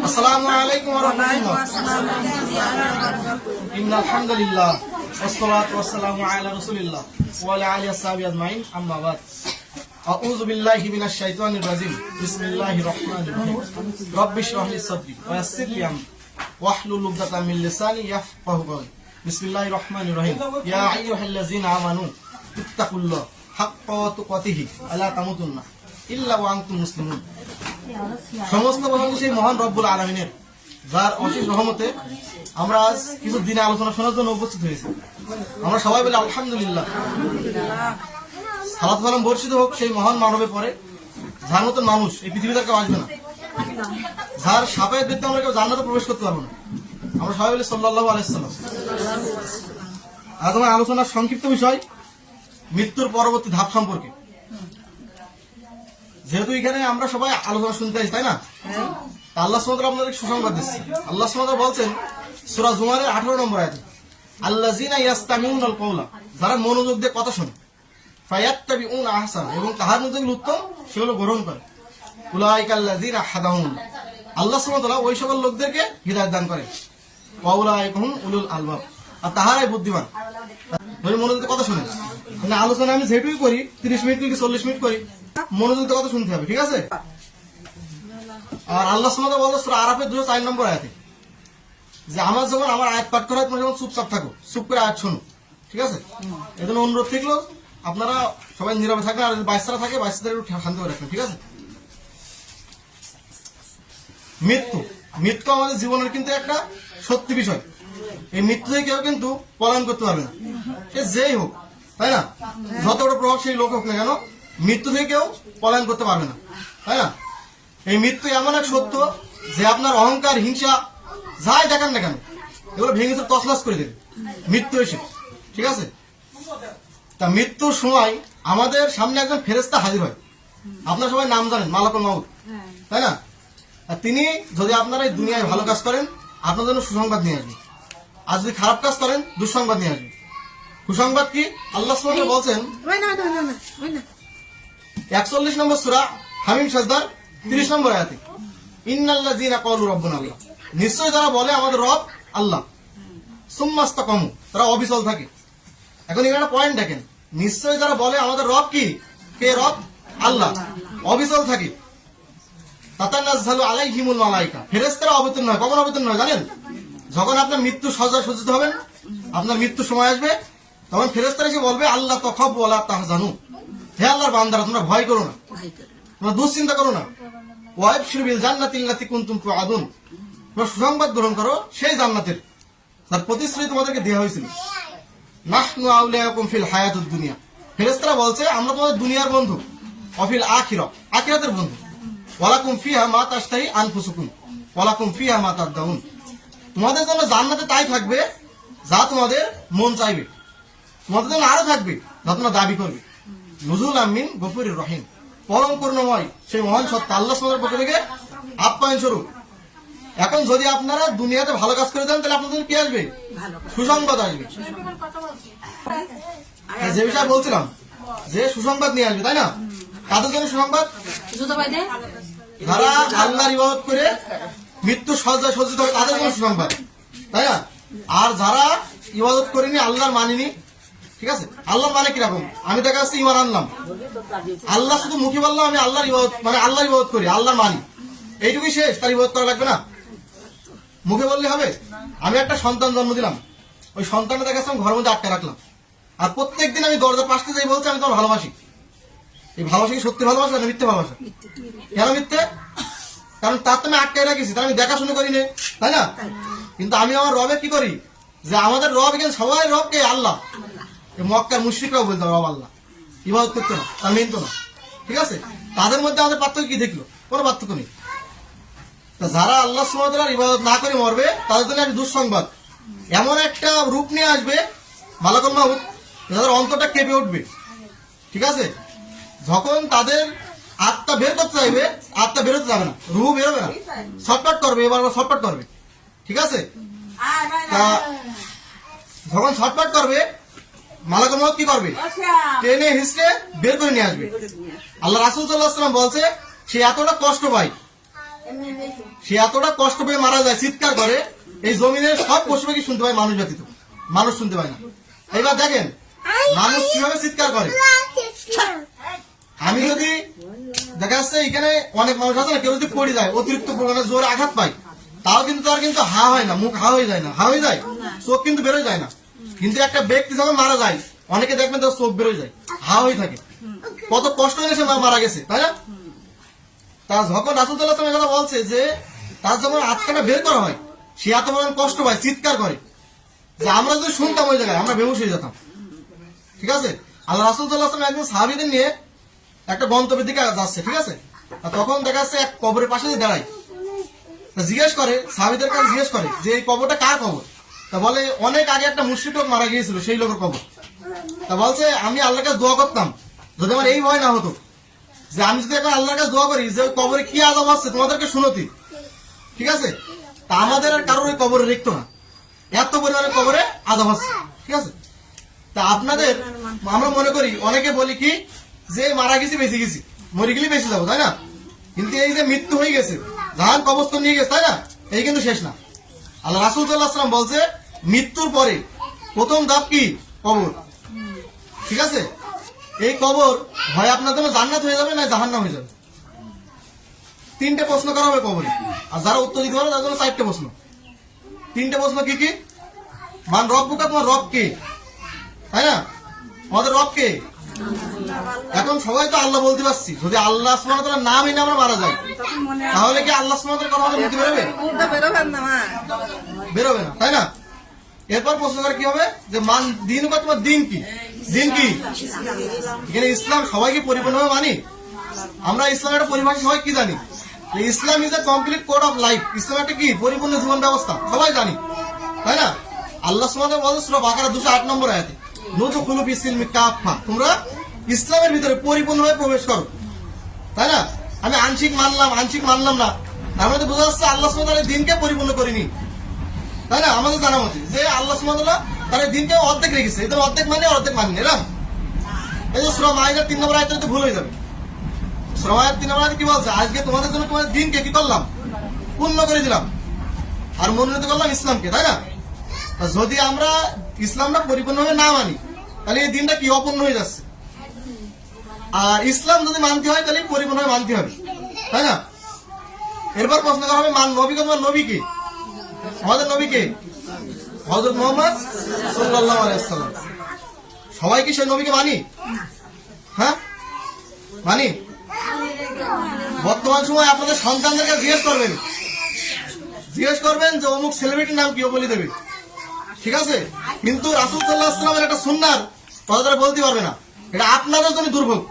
আসসালামু আলাইকুম ওয়া রাহমাতুল্লাহ। ইন্নাল হামদুলিল্লাহ ওয়াসসালাতু ওয়াসসালামু আলা রাসূলিল্লাহ ওয়া আলা আলিহি ওয়াসহাবিহি আজমাইন, আম্মা বাদ। আউযু বিল্লাহি মিনাশ শাইতানির রাজিম। বিসমিল্লাহির রহমানির রহিম। রব্বি ইশরাহ লি সাদরি ওয়া ইয়াসসির লি আমরি ওয়াহলুল উকদাতাম মিন লিসানি ইয়াফকাহু কওলি। বিসমিল্লাহির রহমানির রহিম। ইয়া আইয়ুহাল্লাযীনা আমানু ইত্তাকুল্লাহ হাক্কা তুকাতিহি আলা তামুতুন্না ইল্লা ওয়া আনতুম মুসলিমুন। সমস্ত প্রশংসা সেই মহান রব্বুল আলামিনের, যার অশেষ রহমতে আমরা আজ কিছু দিনে আলোচনা শোনার জন্য উপস্থিত হয়েছি। আমরা সবাই বলি আলহামদুলিল্লাহ। সালাত সালাম বর্ষিত হোক সেই মহান মানবের পরে, যার মতন মানুষ এই পৃথিবীতে কেউ আসবে না, যার সাফায়াত ব্যক্তি আমরা কেউ জান্নাতে প্রবেশ করতে পারবো না। আমরা সবাই বলি সাল্লাল্লাহু আলাইহি ওয়াসাল্লাম। আজ আমার আলোচনার সংক্ষিপ্ত বিষয় মৃত্যুর পরবর্তী ধাপ সম্পর্কে। যেহেতু এখানে আমরা সবাই আলোচনা শুনতে আসি, তাই না? আল্লাহ সুবহানাহু ওয়া তাআলা আপনাদের সুসংবাদ দিচ্ছে। আল্লাহ সুবহানাহু ওয়া তাআলা বলছেন সূরা জুমারের 18 নম্বর আয়াতে, আল্লাযীনা ইয়াসতামিউনাল কওলা, যারা মনোযোগ দিয়ে কথা শোনে, ফায়াত্তাবিউনা আহসানা, এবং তাহার মধ্যে উত্তম সেগুলো গ্রহণ করে, উলাইকাল্লাযীনা হাদাহুম, আল্লাহ সুবহানাহু ওয়া তাআলা ওই সকল লোকদেরকে হিদায়াত দান করে, ওয়া উলাইকা হুম উলুল আলবাব, আর তাহারাই বুদ্ধিমান। ওই মনোযোগ দিয়ে কথা শোনে। মানে আলোচনা আমি যেটুকুই করি, 30 মিনিট কি 40 মিনিট করি, মনোযোগ দিয়ে কথা শুনতে হবে, ঠিক আছে? আর আল্লাহ সুবহানাহু ওয়া তাআলা সূরা আরাফের 204 নম্বর আয়াতে, যে আমার যখন আমার আয়াত পাঠ করা হয় তোমরা যখন চুপচাপ থাকো, চুপ করে আয়াত শোনো, ঠিক আছে? এজন্য অনুরোধ থাকলো আপনারা সবাই নীরবে থাকবেন, আর বাচ্চারা থাকে বাচ্চাদের একটু শান্ত করে রাখবেন, ঠিক আছে? মৃত্যু আমাদের জীবনের কিন্তু একটা সত্যি বিষয়। এই মৃত্যু থেকে কেউ কিন্তু পলায়ন করতে পারবে না, সে যেই হোক, তাই না? যত বড় প্রভাবশালী লোক হোক না কেন, মৃত্যু থেকে কেউ পলায়ন করতে পারবে না, তাই না? এই মৃত্যু এমন এক সত্য যে আপনার অহংকার, হিংসা যাই দেখান না কেন, এগুলো ভেঙে তছনছ করে দেবে মৃত্যু এসে, ঠিক আছে? তা মৃত্যুর সময় আমাদের সামনে একজন ফেরেশতা হাজির হয়। আপনারা সবাই নাম জানেন, মালাকুল মাউত, তাই না? আর তিনি যদি আপনারা এই দুনিয়ায় ভালো কাজ করেন, আপনার জন্য সুসংবাদ নিয়ে আসবে, আর যদি খারাপ কাজ করেন দুঃসংবাদ নিয়ে আসবে। সুসংবাদ কি? আল্লাহ সুবহানাহু ওয়া তাআলা বলছেন 41 নম্বর সূরা হামিম সাজদার 30 নম্বর আয়াতে, ইন্নাল্লাযীনা ক্বালু রাব্বুনা আল্লাহ, নিশ্চয় যারা বলে আমাদের রব আল্লাহ, সুম্মাস্তাকামু, তারা অবিচল থাকে। এখন এখানে পয়েন্ট দেখেন, নিশ্চয় যারা বলে আমাদের রব কি, কে রব? আল্লাহ, অবিচল থাকে, তাতানাজ্জালু আলাইহিমুল মালায়েকা, ফেরেশতারা অবতীর্ণ হয়। কখন অবতীর্ণ হয় জানেন? যখন আপনার মৃত্যু সজ্জায় সজ্জিত হবেন, আপনার মৃত্যুর সময় আসবে, তখন ফেরেশতারা এসে বলবে আল্লাহ তাখাফু ওয়া লা তাহজানু, হে আল্লাহর বান্দারা তোমরা ভয় করো না, তোমরা দুশ্চিন্তা করো না, ওয়াবশিরু বিল জান্নাতি আল্লাতী কুনতুম তুআদুন, তোমরা সুসংবাদ গ্রহণ করো সেই জান্নাতের যার প্রতিশ্রুতি তোমাদেরকে দেওয়া হয়েছিল। নাহনু আউলিয়াকুম ফিল হায়াতুদ দুনিয়া, ফেরেশতারা বলছে আমরা তোমাদের দুনিয়ার বন্ধু, অফিল আখিরা, আখিরাতের বন্ধু, ওয়ালাকুম ফিহা মা তাশতাহি আনফুসুকুম ওয়ালাকুম ফিহা মা তাদউন, তোমাদের জন্য জান্নাতে তাই থাকবে যা তোমাদের মন চাইবে, তোমাদের জন্য আরো থাকবে যা তোমরা দাবি করবে। নুজুলাম মিন গফুরির রহিম, পরম করুণাময় সেই মহান সত্তা আল্লাহ সুবহানাহু পক্ষ থেকে আপ্যায়ন স্বরূপ। এখন যদি আপনারা দুনিয়াতে ভালো কাজ করে দেন, তাহলে আপনাদের কি আসবে? সুসংবাদ আসবে। যে বিষয়ে বলছিলাম যে সুসংবাদ নিয়ে আসবে, তাই না? কাদের জন্য সুসংবাদ? যারা আল্লাহর ইবাদত করে মৃত্যু সজ্জায় সজ্জিত হবে তাদের জন্য সুসংবাদ, তাই না? আর যারা ইবাদত করেনি, আল্লাহর মানেনি, ঠিক আছে? আল্লাহর মানে কিরকম? আমি দেখা যাচ্ছে ইমান আনলাম, আল্লাহ শুধু মুখে বললাম আমি আল্লাহর ইবাদত, মানে আল্লাহর ইবাদত করি, আল্লাহর মানি, এইটুকুই শেষ, তার ইবাদত করা লাগবে না? মুখে বললে হবে? আমি একটা সন্তান জন্ম দিলাম, ওই সন্তানটা দেখা যাচ্ছে ঘরের মধ্যে আটকে রাখলাম, আর প্রত্যেকদিন আমি দরজা পাশতে যাই বলছি আমি তোমার ভালোবাসি। এই ভালোবাসা কি সত্যি ভালোবাসা না মিথ্যে ভালোবাসা? কেন মিথ্যে? কারণ তার তো আমি আটকে রেখেছি, তার আমি দেখাশোনা করি না, তাই না? কিন্তু আমি আমার রবে কি করি, যে আমাদের রব এখানে সবাই রব কে? আল্লাহ। মক্কার মুশরিকরাও বলতো রব আল্লাহ, ইবাদত করতো না, তার মেনতো না, ঠিক আছে? তাদের মধ্যে আমাদের পার্থক্য কি দেখলো? কোনো পার্থক্য নেই। যারা আল্লাহ সুবহানাহু ওয়া তাআলার ইবাদত না করে মরবে, তাদের জন্য একটা দুঃসংবাদ, এমন একটা রূপ নিয়ে আসবে মালাকুল মাউত, তাদের অন্তরটা কেঁপে উঠবে, ঠিক আছে? যখন তাদের আত্মা বের করতে চাইবে, আত্মা বেরোতে যাবে না, রুহ বেরোবে না, ছটফট করবে, এবার ছটফট করবে, ঠিক আছে? তা যখন ছটফট করবে, মালাকুল মাউত কি করবে? টেনে হিসড়ে বের করে নিয়ে আসবে। আল্লাহ রাসূল সাল্লাল্লাহু আলাইহি ওয়াসাল্লাম বলছে সে এতটা কষ্ট পায় সে এতটা কষ্ট পেয়ে মারা যায়, চিৎকার করে, এই জমিনের সব পশু পাখি শুনতে পায়, মানুষ ব্যতীত। মানুষ শুনতে পায় না। এবার দেখেন মানুষ কিভাবে চিৎকার করে। আমি যদি দেখা যাচ্ছে এখানে অনেক মানুষ আছে না, কেউ যদি পড়ে যায়, অতিরিক্ত পরিমাণে জোরে আঘাত পায়, তাও কিন্তু তার কিন্তু হা হয় না, মুখ হা হয়ে যায় না, হা হয়ে যায়, চোখ কিন্তু বেরোয় যায় না। কিন্তু একটা ব্যক্তি যখন মারা যায়, অনেকে দেখবেন তার চোখ বেরোয় যায়, হা হয়ে থাকে। কত কষ্ট হয়ে সে মারা গেছে, তাই না? তা যখন রাসূলুল্লাহ সাল্লাল্লাহু আলাইহি ওয়াসাল্লাম বলছে যে তার যখন আত্মাটা বের করা হয়, সে এত পরিমাণ কষ্ট পায়, চিৎকার করে, যে আমরা যদি শুনতাম ওই জায়গায় আমরা বেহুশ হয়ে যেতাম। ঠিক আছে? আল্লাহ রাসূল সাল্লাল্লাহু আলাইহি ওয়াসাল্লাম একজন সাহাবীদের নিয়ে একটা গন্তব্যের দিকে যাচ্ছে, ঠিক আছে? আর তখন দেখা যাচ্ছে এক কবরের পাশে দাঁড়ায়, জিজ্ঞেস করে, সাহাবীদের কাছে জিজ্ঞেস করে যে এই কবরটা কার কবর? তা বলে অনেক আগে একটা মুশরিক লোক মারা গিয়েছিল, সেই লোকের কবর। তা বলছে আমি আল্লাহর কাছে দোয়া করতাম যদি আমার এই ভয় না হতো, যে আমি যদি এখন আল্লাহর কাছে দোয়া করি যে ওই কবরে কি আযাব আছে তোমাদেরকে শুনতি। ঠিক আছে? তা আমাদের আর কারোর ওই কবরে রেখতো না, এত পরিমাণে কবরে আযাব আছে। ঠিক আছে? তা আপনাদের আমরা মনে করি, অনেকে বলি কি যে মারা গেছি বেঁচে গেছি, মরে গেলে বেঁচে যাবো, তাই না? কিন্তু এই যে মৃত্যু হয়ে গেছে, জাহান কবরস্থ নিয়ে গেছে, তাই না? এই কিন্তু শেষ না। আল্লাহ রাসূল সাল্লাল্লাহু আলাইহি ওয়াসাল্লাম বলছে মৃত্যুর পরে প্রথম ধাপ কি? কবর। ঠিক আছে? এই কবর হয় আপনার জন্য জান্নাত হয়ে যাবে না জাহান্নাম হয়ে যাবে। 3টে প্রশ্ন করা হবে কবরে, আর যারা উত্তর দিতে পারবে তার জন্য 4টে প্রশ্ন। 3টে প্রশ্ন কি কি? মান রব্বুকা, তোমার রব কে? তাই না? আমাদের রব কে? এখন সবাই তো আল্লাহ বলতে পারছি, যদি আল্লাহ সুবহানাহু ওয়া তাআলার নাম এনে আমরা মারা যাই, তাহলে কি আল্লাহ সুবহানাহু ওয়া তাআলার কথা আমাদের মুখে বেরোবে? বেরোবে না, তাই না? এরপর প্রশ্ন করে কি হবে যে মান দিন বা তোমার দিন কি? দিন কি? এখানে ইসলাম সবাইকে পরিপূর্ণভাবে মানি। আমরা ইসলামের একটা পরিভাষা সবাই কি জানি? Islam is a complete code of life. ইসলাম একটা কি? পরিপূর্ণ জীবন ব্যবস্থা, সবাই জানি, তাই না? আল্লাহ সুবহানাহু ওয়া তাআলা বলেন সূরা বাকারা 208 নম্বর আয়াতে, নুদখুলু ফিস-সিলমি কাফা, তোমরা ইসলামের ভিতরে পরিপূর্ণভাবে প্রবেশ করো, তাই না? আমি আংশিক মানলাম না, তার মধ্যে বোঝা যাচ্ছে আল্লাহ সুবহানাহু ওয়া তাআলা দিনকে পরিপূর্ণ করেনি, তাই না? আমাদের জানা মতে যে আল্লাহ সুবহানাহু ওয়া তাআলা তার এই দিনকে অর্ধেক রেখেছে, এটা অর্ধেক মানে অর্ধেক মানি না। এই যে সূরা মাইদার 3 নম্বর আয়াতে তো ভুল হয়ে যাবে। সূরা মাইদার 3 নম্বর আয়াতে কি বলছে? আজকে তোমাদের জন্য তোমাদের দিনকে কি করলাম? পূর্ণ করে দিলাম, আর মনোনীত করলাম ইসলামকে, তাই না? যদি আমরা ইসলামটা পরিপূর্ণভাবে না মানি, তাহলে এই দিনটা কি? অপূর্ণ হয়ে যাচ্ছে। আর ইসলাম যদি মানতে হয় তাহলে পরিপূর্ণভাবে মানতে হবে, তাই না? এরপর প্রশ্ন করা হবে মান নবী, তোমার নবী কে? আমাদের নবী কে? হযরত মুহাম্মদ সাল্লাল্লাহু আলাইহি ওয়াসাল্লাম। সবাই কি সেই নবীকে মানি? হ্যাঁ, মানি। বর্তমান সময় আপনাদের সন্তানদেরকে জিজ্ঞেস করবেন যে অমুক সেলিব্রিটির নাম কি, ও বলে দেবে, ঠিক আছে? কিন্তু রাসূল সাল্লাল্লাহু আলাইহি ওয়াসাল্লামের একটা সুন্নাহর কথা তারা বলতে পারবে না। এটা আপনাদের জন্য দুর্ভোগ,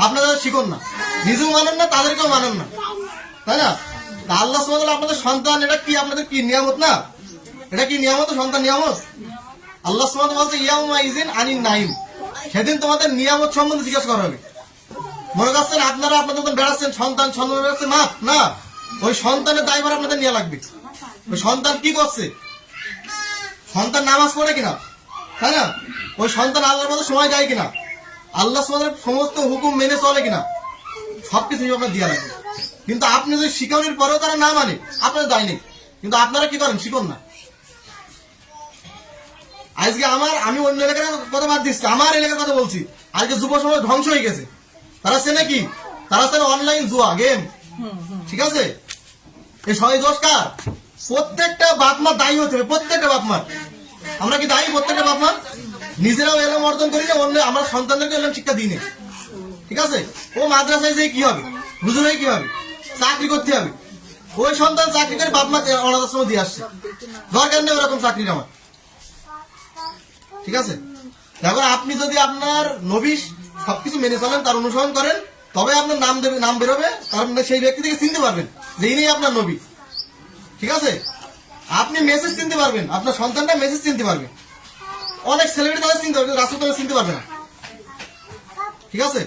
আপনারা শিখুন না, নিজেও মানেন না, তাদেরকেও মানেন না, তাই না? আল্লাহ সুবহানাহু ওয়া তাআলা আপনাদের সন্তান, এটা কি আপনাদের কি নিয়ামত না? এটা কি নিয়ামত? সন্তান নিয়ামত। আল্লাহ সুবহানাহু ওয়া তাআলা বলছে ইয়াউমা ইযিন আনিন নাইম, সেদিন তোমাদের নিয়ামত সম্বন্ধে জিজ্ঞাসা করা হবে। মনে করছেন আপনারা আপনাদের বেড়াচ্ছেন, সন্তান বেড়াচ্ছে, মাপ না, ওই সন্তানের দায়ভার আপনাদের নেওয়া লাগবে। ওই সন্তান কি করছে? সন্তান নামাজ পড়ে কিনা, তাই না? ওই সন্তান আল্লাহর মধ্যে সময় দেয় কিনা, আল্লাহ সুবহানাহু ওয়া তাআলার সমস্ত হুকুম মেনে চলে কিনা, সবকিছু আপনার দেওয়া লাগবে। কিন্তু আপনি যদি শিখানোর পরেও তারা না মানে, আপনার দায় নেই। কিন্তু আপনারা কি করেন? শিখুন না। আজকে আমি অন্য এলাকার কথা বাদ দিচ্ছি, আমার এলাকার কথা বলছি। আজকে যুব সমাজ ধ্বংস হয়ে গেছে। তারা চেনে কি? তারা চেনে অনলাইন জুয়া গেম, ঠিক আছে? এই সবাই দোষ কার? প্রত্যেকটা বাপ মা দায়ী হতে হবে, প্রত্যেকটা বাপ মা। আমরা কি দায়ী? প্রত্যেকটা বাপ মা নিজেরাও এলম অর্জন করি না, অন্য আমরা সন্তানদেরকে এলম শিক্ষা দিই না, ঠিক আছে? ও মাদ্রাসায় যেয়ে কি হবে? হুজুর হয়ে কি হবে? চাকরি করতে হবে। ওই সন্তান চাকরি করে বাপ মা অনাথ আশ্রমে দিয়ে আসছে, দরকার নেই ওরকম চাকরির আমার, ঠিক আছে? দেখো, আপনি যদি আপনার নবী সবকিছু মেনে চলেন, তার অনুসরণ করেন, তবে আপনার নাম বেরোবে, তার সেই ব্যক্তি থেকে চিনতে পারবেন যে ইনি আপনার নবী, ঠিক আছে? আপনি মেসেজ চিনতে পারবেন, আপনার সন্তানটা মেসেজ চিনতে পারবে। অনেক সেলিব্রিটি তাদের চিনতে পারবে, রাসূল তাদের চিনতে পারবে না, ঠিক আছে?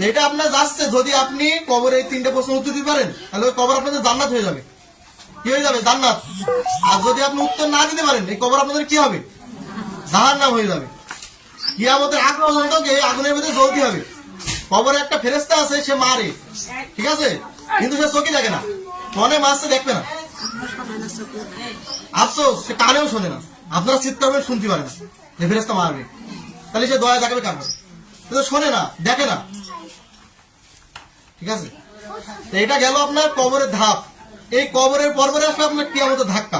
এটা আপনার যাচ্ছে, যদি আপনি কবরে এই 3টে প্রশ্ন উত্তর দিতে পারেন, তাহলে ওই কবর আপনাদের জান্নাত হয়ে যাবে। কি হয়ে যাবে? জান্নাত। আর যদি আপনি উত্তর না দিতে পারেন, এই কবর আপনাদের কি হবে? জাহান্নাম হয়ে যাবে। কিয়ামতের আগ পর্যন্ত আগুনের ভিতরে জ্বলতে হবে। কবরে একটা ফেরেশতা আছে, সে মারে, ঠিক আছে? কিন্তু সে চোখে দেখে না। মনে মাসে দেখবে না, আফসোস সে কানেও শোনে না, আপনারা চিৎকার করে শুনতে পারে না যে ফেরেশতা মারবে, তাহলে সে দয়া দেখাবে কার কাছে? সে তো শোনে না, দেখে না। ঠিক আছে, তো এটা গেল আপনার কবরের ধাপ। এই কবরের পর্বরে আসবে আপনার কিয়ামতের ধাক্কা।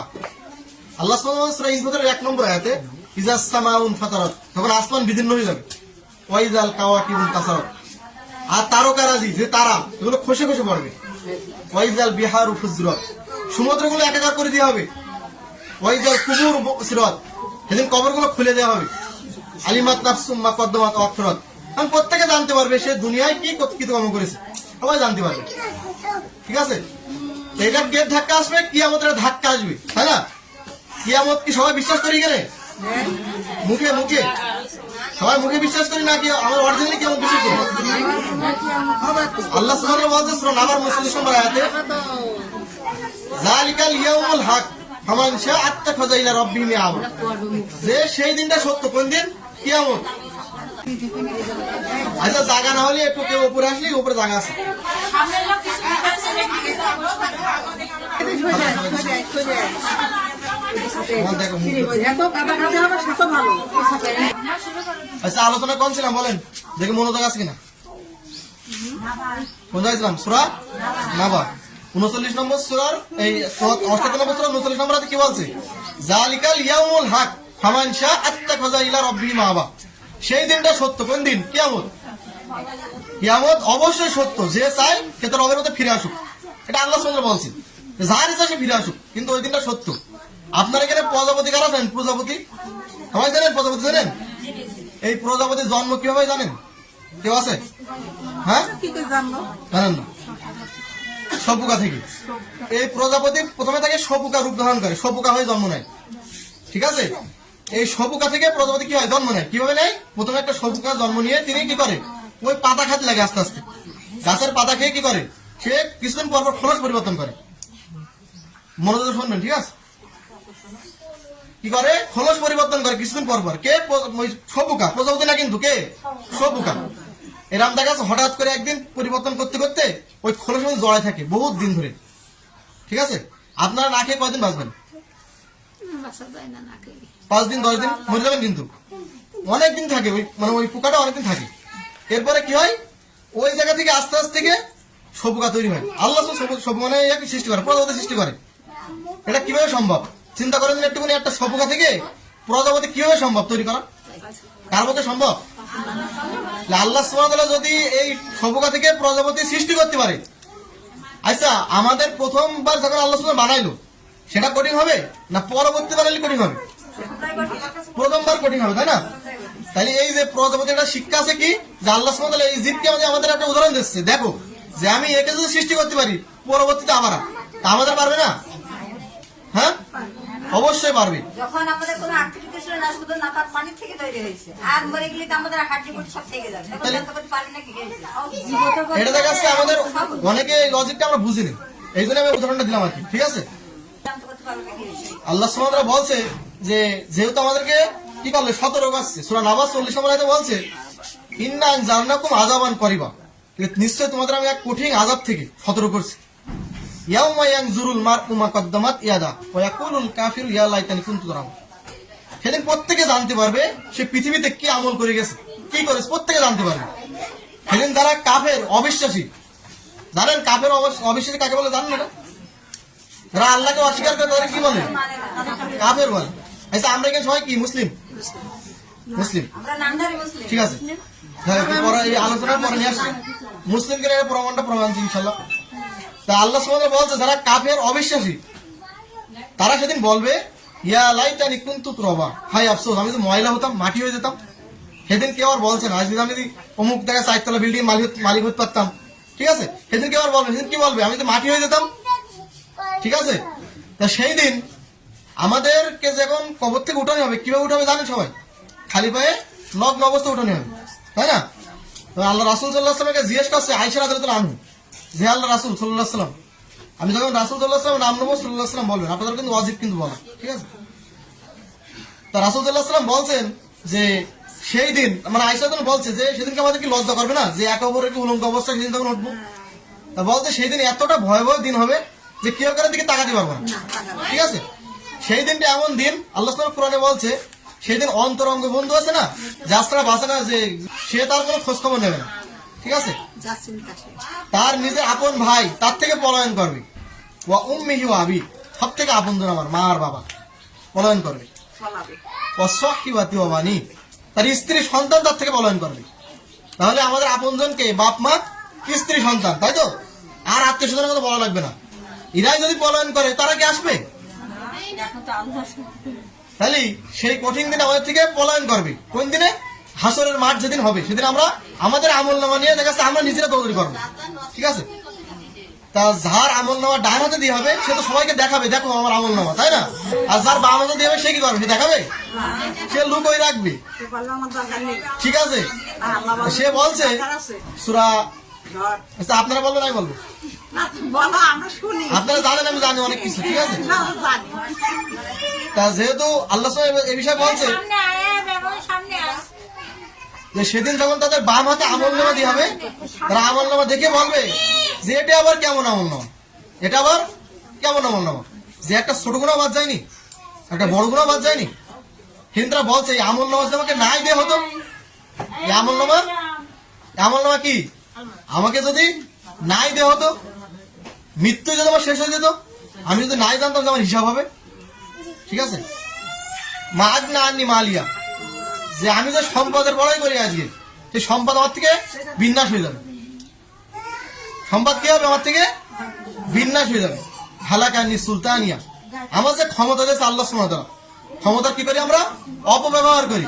আল্লাহ সুবহানাহু ওয়া তাআলা ইনফিতরের 1 নম্বর আয়াতে ইজাস সামাউন ফাতারাত, তখন আসমান বিদীর্ণ হয়ে যাবে। ওয়াইজাল কাওয়াকিবুন তাসারাত, আর তারকারাজি যে তারা এগুলো খসে খসে পড়বে। ওয়াইজাল বিহারু ফুজরাত, সমুদ্রগুলো একাকার করে দেওয়া হবে। ওয়াইজাল কুবুর সিরাত, সেদিন কবরগুলো খুলে দেওয়া হবে। আলিমাত নাফসুম মা কদ্দামাত ওয়া আখরাত, কারণ প্রত্যেকে জানতে পারবে সে দুনিয়ায় কি কৃতকর্ম করেছে, সবাই জানতে পারবে। ঠিক আছে, তো এটা গেট ধাক্কা আসবে, কিয়ামতের ধাক্কা আসবে, তাই না? কিয়ামত কি সবাই বিশ্বাস করি গেলে? মুখে মুখে সবাই মুখে বিশ্বাস করি না, কি আমার অরিজিনালি কিয়ামত বিশ্বাস করি? আল্লাহ সুবহানাহু ওয়া তাআলা বলছেন সূরা নাবার 39 নম্বর আয়াতে, যালিকাল ইয়াউমুল হক ফামান শাআ আত্তাখাযা ইলা রাব্বিহি মাআবা, যে সেই দিনটা সত্য। কোন দিন? কিয়ামত। আচ্ছা, জায়গা না হলে একটু কেউ উপরে আসলে উপরে জায়গা আছে। আচ্ছা, আলোচনা কম ছিলাম বলেন, দেখে মনোযোগ আছে কিনা? কোন জায়গায় সূরা নাবা 39 নম্বর সূরার এই 78 নম্বর সূরা 39 নম্বর আয়াতে কি বলছে? যালিকাল ইয়াউমুল হক ফামান শাআ আত্তাখাযা ইলা রাব্বিহি মাআবা, সেই দিনটা সত্য। কোন দিন? কিয়ামত। কিয়ামত অবশ্যই সত্য, যে চায় সে তার রবের মধ্যে ফিরে আসুক, এটা আল্লাহ সুবহানাহু ওয়া তাআলা বলছেন, যার ইচ্ছা সে ফিরে আসুক, কিন্তু ওই দিনটা সত্য। আপনার এখানে প্রজাপতি কারা জানেন? প্রজাপতি সবাই জানেন? প্রজাপতি জানেন? এই প্রজাপতির জন্ম কিভাবে জানেন? কেউ আছে? হ্যাঁ, জানেন না? সপুকা থেকে। এই প্রজাপতি প্রথমে থেকে সপুকা রূপ ধারণ করে, সপুকা হয়ে জন্ম নেয়। ঠিক আছে, এই সপুকা থেকে প্রজাপতি কি হয়? জন্ম নেয়। কিভাবে নেয়? প্রথমে একটা সপুকা জন্ম নিয়ে তিনি কি করে? ওই পাতা খাতে লাগে, আস্তে আস্তে গাছের পাতা খেয়ে কি করে? সে কিছুদিন পর পর খোলস পরিবর্তন করে। মনোযোগ শুনবেন, ঠিক আছে? কি করে? খোলস পরিবর্তন করে কিছুদিন পর পর। কে? ওই সপুকা, প্রজাপতি না কিন্তু, কে? সপুকা। এরম দেখা যাচ্ছে হঠাৎ করে একদিন পরিবর্তন করতে করতে ওই খোলসের মধ্যে জড়ায় থাকে বহুত দিন ধরে। ঠিক আছে, আপনারা না খেয়ে কয়দিন বাঁচবেন? 5 দিন 10 দিন মরে যাবেন, কিন্তু অনেকদিন থাকে ওই, মানে ওই পোকাটা অনেকদিন থাকে। এরপরে কি হয়? ওই জায়গা থেকে আস্তে আস্তে থেকে সপুকা তৈরি হয়। আল্লাহ সপুকা মানে সৃষ্টি করে, প্রজাপতি সৃষ্টি করে। এটা কিভাবে সম্ভব? চিন্তা করেন একটুখানি, একটা সপুকা থেকে প্রজাপতি কিভাবে সম্ভব তৈরি করা? কার পক্ষে সম্ভব? আল্লাহ সুবহানাহু ওয়া তাআলা যদি এই সপুকা থেকে প্রজাপতি সৃষ্টি করতে পারে, আচ্ছা আমাদের প্রথমবার যখন আল্লাহ সুবহানাহু বানাইলো সেটা কঠিন হবে না পরবর্তী বানাইলে কঠিন হবে? প্রথমবার কঠিন হবে, তাই না? তাহলে এই যে প্রজাপতি একটা শিক্ষা আছে কি, যে আল্লাহ সুবহানাহু ওয়া তাআলা এই জীবকে আমাদের একটা উদাহরণ দিচ্ছে, দেখো যে আমি একে যদি সৃষ্টি করতে পারি পরবর্তীতে আবার আমাদের পারবে না? হ্যাঁ, অবশ্যই পারবে। যখন আমাদের কোনো আকৃতি ছিল না, শুধু নাপাক পানি থেকে তৈরি হয়েছে, আর মরে গেলে তো আমাদের হাড় গুটি সব থেকে যাবে, তখন জানতে করতে পারবে না কি এটা দেখা যাচ্ছে আমাদের অনেকে লজিকটা আমরা বুঝিনি, এই জন্য আমি উদাহরণটা দিলাম আর কি। ঠিক আছে, জানতে করতে পারবে না কি আল্লাহ সুবহানাহু ওয়া তাআলা বলছে যে যেহেতু আমাদেরকে কি করলে সতর্ক করছে, সূরা নাবা 40 নম্বর আয়াতে বলছে, ইন্না আনজারনাকুম আযাবান করিবা, নিশ্চয় তোমাদের আমি এক কঠিন আযাব থেকে সতর্ক করছি। ইয়াউমা ইয়ানজুরুল মারউ মা কদ্দামাত ইয়াদা ওয়া ইয়াকুলুল কাফিরু ইয়া লাইতানি কুনতু তুরাবা, সেদিন প্রত্যেকে জানতে পারবে সে পৃথিবীতে কি আমল করে গেছে, কি করেছে, প্রত্যেকে জানতে পারবে। সেদিন তারা কাফের, অবিশ্বাসী, জানেন কাফের অবিশ্বাসী কাকে বলে জানেন? এটা যারা আল্লাহকে অস্বীকার করে তাদের কি বলে? কাফের বলে। আচ্ছা আমরা এখানে সবাই কি মুসলিম? মুসলিম, আমরা নামধারী মুসলিম। ঠিক আছে, এই আলোচনার পরে নিয়ে আসছি মুসলিমকে প্রমাণটা প্রমাণ ইনশাল্লাহ। তা আল্লাহ সুবহানাহু ওয়া তাআলা বলছে যারা কাফের অবিশ্বাসী তারা সেদিন বলবে ইয়া লাইতানি কুনতু তুরাবা, হায় আফসোস আমি তো ময়লা হতাম, মাটি হয়ে যেতাম। সেদিন কেউ আর বলছে না আজ যদি আমি অমুক জায়গায় 4 তলা বিল্ডিং মালিক হতে পারতাম। ঠিক আছে, সেদিন কেউ আর বলবে, সেদিন কি বলবে? আমি তো মাটি হয়ে যেতাম। ঠিক আছে, তা সেই দিন আমাদেরকে যখন কবর থেকে উঠানো হবে, কিভাবে উঠাবে জানেন সবাই? খালি পায়ে নগ্ন অবস্থা উঠানো হবে, তাই না? আল্লাহ রাসূল সাল্লাল্লাহু আলাইহি ওয়াসাল্লামকে জিজ্ঞেস করছে আয়েশা রাদিয়াল্লাহু আনহা, যে আল্লাহ রাসূল সাল্লাল্লাহু আলাইহি ওয়াসাল্লাম, আমি যখন রাসূল সাল্লাল্লাহু আলাইহি ওয়াসাল্লাম নাম নেবো সাল্লাল্লাহু আলাইহি ওয়াসাল্লাম বলবেন, আপনাদের কিন্তু ওয়াজিব কিন্তু বলা। ঠিক আছে, তা রাসূল সাল্লাল্লাহু আলাইহি ওয়াসাল্লাম বলছেন যে সেই দিন, মানে আয়েশা যখন বলছে যে সেদিনকে আমাদের কি লজ্জা করবে না যে একে অপরের উলঙ্গ অবস্থায় সেদিন তখন উঠবো? তা বলছে সেই দিন এতটা ভয়াবহ দিন হবে যে কেউ কারোর দিকে তাকাতে পারবো না, ঠিক আছে? সেই দিনটা এমন দিন, আল্লাহ সুবহানাহু কোরআনে বলছে সেই দিন অন্তরঙ্গ বন্ধু আছে না, যাত্রা বাঁচে না, যে সে তার কোনো খোঁজ খবর নেবে না, ঠিক আছে? তার নিজের আপন ভাই তার থেকে পলায়ন করবে, ওয়া উম্মিহি ওয়া আবি, সব থেকে আপন জন আমার মা আর বাবা পলায়ন করবে, ওয়া সাহিবাতি ওয়া বানি, তার স্ত্রী সন্তান তার থেকে পলায়ন করবে। তাহলে আমাদের আপনজনকে বাপ মা স্ত্রী সন্তান, তাই তো? আর আত্মীয় স্বজনের কথা বলা লাগবে না। এরাই যদি পলায়ন করে তারা কি আসবে? তাহলে সেই কঠিন দিনে আমাদের থেকে পলায়ন করবে। কোন দিনে? হাসরের মাঠ যেদিন হবে, সেদিন আমরা আমাদের আমল নামা নিয়ে দেখাচ্ছে আমরা নিজেরা দৌড়ি করবো, ঠিক আছে? তা যার আমল নামা ডান হাতে দিয়ে হবে সে তো সবাইকে দেখাবে, দেখো আমার আমল নামা, তাই না? আর যার বাম হাতে দিয়ে হবে সে কি করবে? সে দেখাবে? সে লুকোই রাখবে, ঠিক আছে? সে বলছে সূরা, আচ্ছা আপনারা বলবেন আমি বলবো, আপনারা জানেন আমি জানি অনেক কিছু, ঠিক আছে? তা যেহেতু আল্লাহ এই বিষয়ে বলছে যে সেদিন যখন তাদের বাম হাতে আমল নামা দিয়ে হবে, তারা আমল নামা দেখে বলবে যে এটা আবার কেমন আমল নামা, এটা আবার কেমন আমল নামা, যে একটা ছোট গুণা বাদ যায়নি, একটা বড় গুণা বাদ যায়নি। হিন্দুরা বলছে এই আমল নামা আমাকে নাই দিয়ে হতো, এই আমল নামা কি আমাকে যদি নাই দেওয়া হতো, মৃত্যু যদি আমার শেষ হয়ে যেত, আমি যদি নাই জানতাম যে আমার হিসাব হবে, ঠিক আছে? মাগ না আননি মালিয়া, যে আমি যে সম্পদের বড়াই করি আজকে, সেই সম্পদ আমার থেকে বিন্যাস হয়ে যাবে, সম্পদ কি হবে? আমার থেকে বিন্যাস হয়ে যাবে। হালাকানি সুলতানিয়া, আমার যে ক্ষমতা দিয়েছে আল্লাহ সুবহানাহু ওয়া তাআলা, ক্ষমতা কি করি আমরা? অপব্যবহার করি।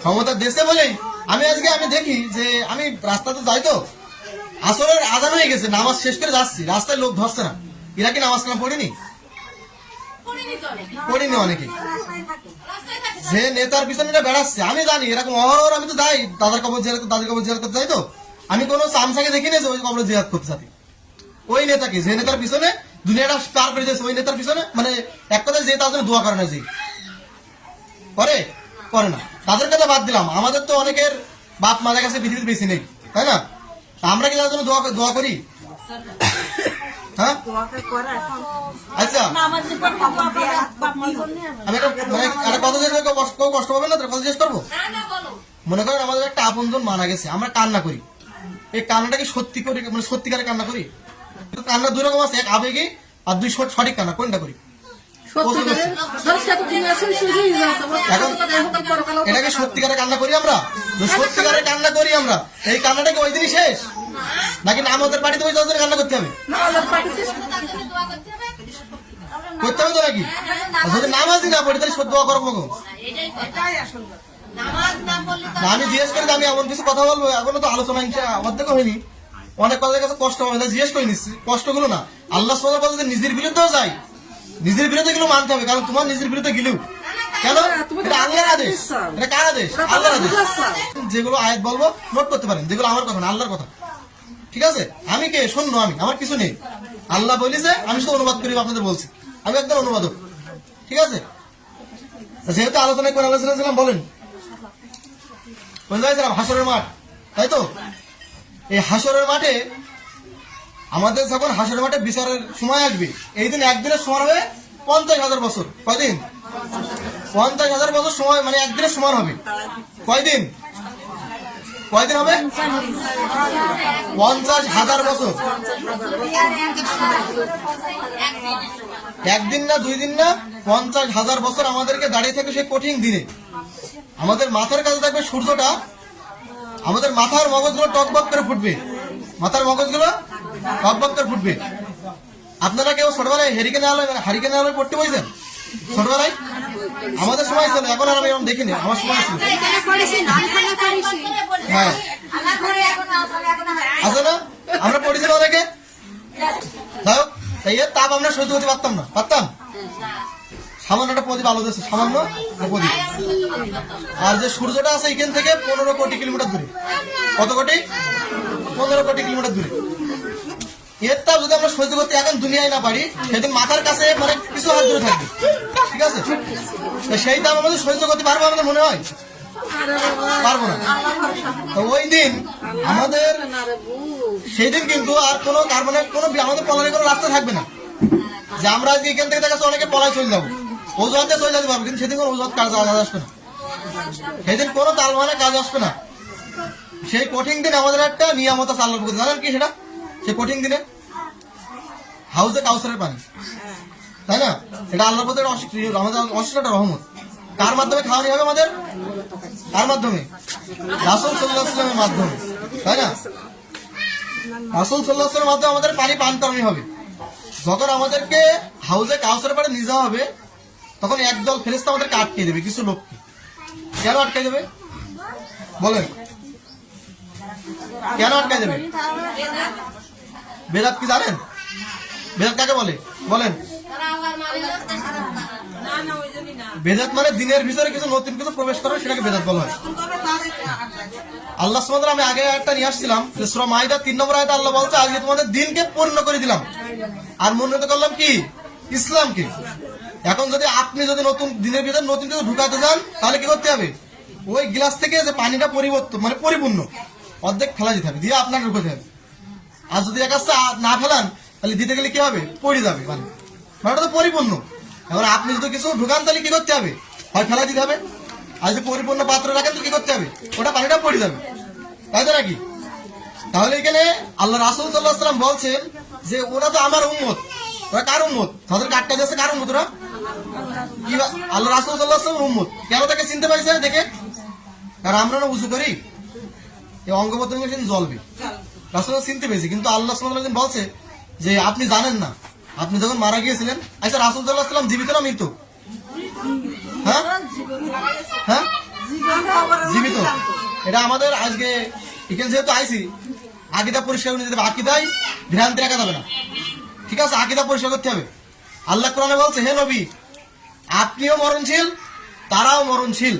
ক্ষমতা দেশে বলেই আমি দেখি যে আমি রাস্তাতে যাই তো, আসরের আজান হয়ে গেছে, নামাজ শেষ করে যাচ্ছি, রাস্তায় লোক ধরছে না, এরা কি নামাজ কালাম পড়িনি অনেকে, যে নেতার পিছনে বেড়াচ্ছে, আমি জানি এরকম অহর, আমি তো যাই দাদার কবর জিয়ারত, দাদির কবর জিয়ারত করতে যাই তো, আমি কোনো চামচাকে দেখি না যে ওই কবর জিয়ারত করতে যাই। ওই নেতাকে, যে নেতার পিছনে দুনিয়াটা পার করে দিয়েছে, ওই নেতার পিছনে মানে এক কথায় যে তার জন্য দোয়া করে না, যে করে না, তাদের কথা বাদ দিলাম। আমাদের তো অনেকের বাপ মাদের কাছে পৃথিবীতে বেশি নেই, তাই না? আমরা কি তার জন্য দোয়া করি? হ্যাঁ, আচ্ছা আমি একটা কথা কেউ কষ্ট পাবে না, তার কথা জিজ্ঞেস করবো। মনে করেন আমাদের একটা আপনজন মারা গেছে, আমরা কান্না করি, এই কান্নাটা কি সত্যি করি, মানে সত্যিকারে কান্না করি? কান্না দুই রকম আছে, এক আবেগে আর দুই সঠিক কান্না, কোনটা করি? এটাকে সত্যিকারে কান্না করি আমরা? সত্যিকারে কান্না করি আমরা, এই কান্নাটা কি ওই দিনই শেষ, নাকি আমাদের বাড়িতে ওই দশ দিন কান্না করতে হবে? করতে হবে তো নাকি? যদি নামাজই না পড়ি তাহলে সত্য দোয়া করবো কখন? আমি জিজ্ঞেস করি, আমি এমন কিছু কথা বলবো, এখনো তো আলোচনা অর্ধেক হয়নি, অনেক কথার কাছে কষ্ট হবে, জিজ্ঞেস করে নিচ্ছি, কষ্টগুলো না। আল্লাহ সুবহানাহু ওয়া তাআলা বলছে নিজের বিরুদ্ধেও যায়, নিজের বিরুদ্ধে গেলেও মানতে হবে, কারণ তোমার নিজের বিরুদ্ধে গেলেও কেন? এটা আল্লাহর আদেশ, এটা কার আদেশ? আল্লাহর আদেশ। যেগুলো আয়াত বলবো নোট করতে পারেন, যেগুলো আমার কথা না, আল্লাহর কথা, ঠিক আছে? আমি কে? শূন্য, আমি, আমার কিছু নেই। আল্লাহ বলিছে, আমি শুধু অনুবাদ করি, আপনাদের বলছি, আমি একদম অনুবাদক, ঠিক আছে? যেহেতু আলোচনায় কোন আলোচনা ছিলাম বলেন, কোন জায়গায় ছিলাম? হাসরের মাঠ, তাই তো? এই হাসরের মাঠে আমাদের যখন হাসরের মাঠে বিচারের সময় আসবে, এই দিন একদিনের সময় হবে 50,000 বছর। কয়দিন? 50,000 বছর সময়, মানে একদিনের সমান হবে। কয়দিন হবে? 50,000 বছর। একদিন না, 2 দিন না, 50,000 বছর আমাদেরকে দাঁড়িয়ে থাকে সেই কঠিন দিনে। আমাদের মাথার কাছে থাকবে সূর্যটা, আমাদের মাথার মগজগুলো টকবক করে ফুটবে, মাথার মগজগুলো টকবক করে ফুটবে। আপনারা কেউ ছোটবেলায় হারিকেন আলো পড়তে বলছেন? ছোটবেলায় আমাদের সময় ছিল, এখন আর আমি এরকম দেখিনি, আমার সময় ছিল। হ্যাঁ, আছে না? আমরা পড়েছিলাম অনেকে। যাই হোক, এর তাপ আমরা সহ্য করতে পারতাম? সামান্য একটা প্রদীপ আলো দিচ্ছে, সামান্য প্রদীপ। আর যে সূর্যটা আছে এখান থেকে 15 কোটি কিলোমিটার দূরে। কত কোটি? 15 কোটি কিলোমিটার দূরে। এর তাপ যদি আমরা সহ্য করতে এখন দুনিয়ায় না পারি, সেদিন মাথার কাছে মানে কিছু হাত দূরে থাকবে, ঠিক আছে? সেই তাপ আমাদের সহ্য করতে পারবো আমাদের মনে হয়? পারবো না। তো ওই দিন আমাদের, সেই দিন কিন্তু আর কোনো কার্বনের কোনো আমাদের পলানের কোনো রাস্তা থাকবে না, যে আমরা আজকে এখান থেকে দেখা যাচ্ছে অনেকে পলায় চলে যাবো, অজুহাতে চলে যেতে পারবো, কিন্তু সেদিন কোনো অজুহাত কাজ আসবে না, সেদিন কোনো তালমানে কাজ আসবে না। সেই কঠিন দিন আমাদের একটা নিয়ামত আছে আল্লাহর পক্ষ থেকে। জানেন কি সেটা? সেই কঠিন দিনে হাউজে কাউসারের পানি, তাই না? এটা আল্লাহর পক্ষ থেকে আমাদের অশেষ একটা রহমত। কার মাধ্যমে খাওয়ানি হবে আমাদের? কার মাধ্যমে? রাসূল সাল্লাল্লাহু আলাইহি ওয়াসাল্লামের মাধ্যমে, তাই না? রাসূল সাল্লাল্লাহু আলাইহি ওয়াসাল্লামের মাধ্যমে আমাদের পানি পান করানি হবে। যখন আমাদেরকে হাউজে কাউসারের পানি নিয়ে যাওয়া হবে, তখন একদল ফেরেশতা আমাদেরকে আটকে দেবে, কিছু লোককে। কেন আটকে দেবে বলেন? কেন আটকে দেবে? বেদাত কি জানেন? বেদাত কাকে বলে বলেন? বেদাত মানে দিনের ভিতরে কিছু নতুন কিছু প্রবেশ করে, সেটাকে বেদাত বলা হয়। আল্লাহ সুবহানাহু ওয়া তাআলা, আমি আগে একটা নিয়ে আসছিলাম যে সূরা মাইদা 3 নম্বর আয়াতে আল্লাহ বলছে, আজকে তোমাদের দিনকে পূর্ণ করে দিলাম আর মনোনীত করলাম কি? ইসলামকে। এখন যদি আপনি যদি নতুন দিনের ভিতরে নতুন কিছু ঢুকাতে যান, তাহলে কি করতে হবে? ওই গ্লাস থেকে যে পানিটা পরিবর্তন মানে পরিপূর্ণ অর্ধেক ফেলা দিতে হবে, দিয়ে আপনার ঢুকাতে হবে। আর যদি এক কাছে না ফেলান, তাহলে দিতে গেলে কি হবে? পড়ে যাবে, মানে ওটা তো পরিপূর্ণ। এবার আপনি যদি কিছু ঢুকান, তাহলে কি করতে হবে? হয় ফেলা দিতে হবে, আর যদি পরিপূর্ণ পাত্র রাখেন তো কি করতে হবে? ওটা পানিটা পড়ে যাবে, তাই তো নাকি? তাহলে এখানে আল্লাহ রাসূল সাল্লাল্লাহু আলাইহি ওয়াসাল্লাম বলছেন যে ওরা তো আমার উম্মত। ওরা কার উম্মত? তাদের কাটটা যাচ্ছে কার উম্মত? ওরা কি? আল্লাহ রাসূল সাল্লাল্লাহু আলাইহি ওয়াসাল্লামের উম্মত। কেন তাকে চিনতে পারছে দেখে? কারণ আমরা না উযু করি, এই অঙ্গ প্রত্যঙ্গ জ্বলবে, রাসূল চিনতে পেরেছে। কিন্তু আল্লাহ সুবহানাহু ওয়া তাআলা বলছে যে আপনি জানেন না, আপনি যখন মারা গিয়েছিলেন, আচ্ছা রাসূল সাল্লাল্লাহু আলাইহি ওয়াসাল্লাম জীবিত না মৃত? হ্যাঁ হ্যাঁ, জীবিত। এটা আমাদের আজকে এখানে যেহেতু আইসি, আকীদা পরিষ্কার করে দিতে হবে। আকীদায় ভ্রান্তি রাখা যাবে না, ঠিক আছে? আকীদা পরিষ্কার করতে হবে। আল্লাহ কোরআনে বলছে, হে নবী, আপনিও মরণশীল, তারাও মরণশীল।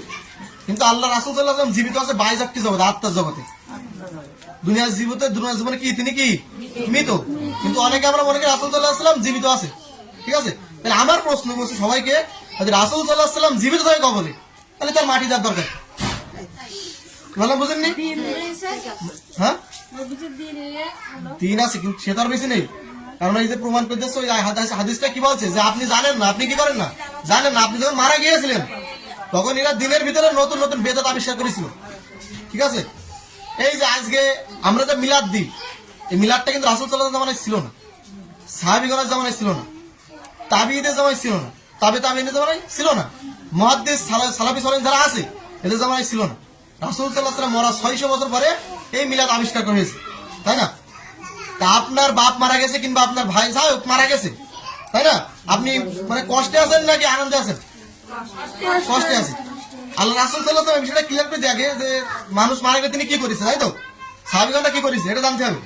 কিন্তু আল্লাহ রাসূল সাল্লাল্লাহু আলাইহি ওয়াসাল্লাম জীবিত আছে বাইজাক্তি জগতে, আত্মার জগতে। দুনিয়ার জীবনে কি তিনি কি মৃত? কিন্তু অনেকে আমরা মনে করি রাসূল সাল্লাল্লাহু আলাইহি ওয়াসাল্লাম জীবিত আছে, ঠিক আছে? তাহলে আমার প্রশ্ন করছে সবাইকে, যদি রাসূল সাল্লাল্লাহু আলাইহি ওয়াসাল্লাম জীবিত থাকে কবরে, তাহলে তার মাটি দেওয়ার দরকার ভালো বুঝেননি? হ্যাঁ, দিন আছে কিন্তু সে তার বেশি নেই। কারণ এই যে প্রমাণ করে দিচ্ছে, ওই হাদিসটা কি বলছে যে আপনি জানেন না, আপনি কি করেন না, জানেন না। আপনি যখন মারা গিয়েছিলেন, তখন এরা দিনের ভিতরে নতুন নতুন বেদাত আবিষ্কার করেছিল, ঠিক আছে? এই যে আজকে আমরা যে মিলাদ দিই, এই মিলাদটা কিন্তু রাসূল সাল্লাল্লাহু আলাইহি ওয়াসাল্লামের জামানায় ছিল না, সাহাবীগণের জামানায় ছিল না, তাবিঈদের জামানায় ছিল না, তাবিঈদের জামানায় ছিল না, মুহাদ্দিস সালাফি সালেহিন যারা আছে এদের জামানায় ছিল না। রাসূল সাল্লাল্লাহু আলাইহি ওয়াসাল্লাম মরা 600 বছর পরে এই মিলাদ আবিষ্কার করা হয়েছে, তাই না? তা আপনার বাপ মারা গেছে কিংবা আপনার ভাই সাহেব মারা গেছে, তাই না? আপনি মানে কষ্টে আছেন নাকি আনন্দে আছেন? কষ্টে আছেন। আল্লাহ রাসূল সাল্লাল্লাহু আলাইহি ওয়াসাল্লাম বিষয়টা ক্লিয়ার করে দেখে যে মানুষ মারা গেলে তিনি কি করেছে, তাই তো? সাহাবীগণরা কি করেছে এটা জানতে হবে।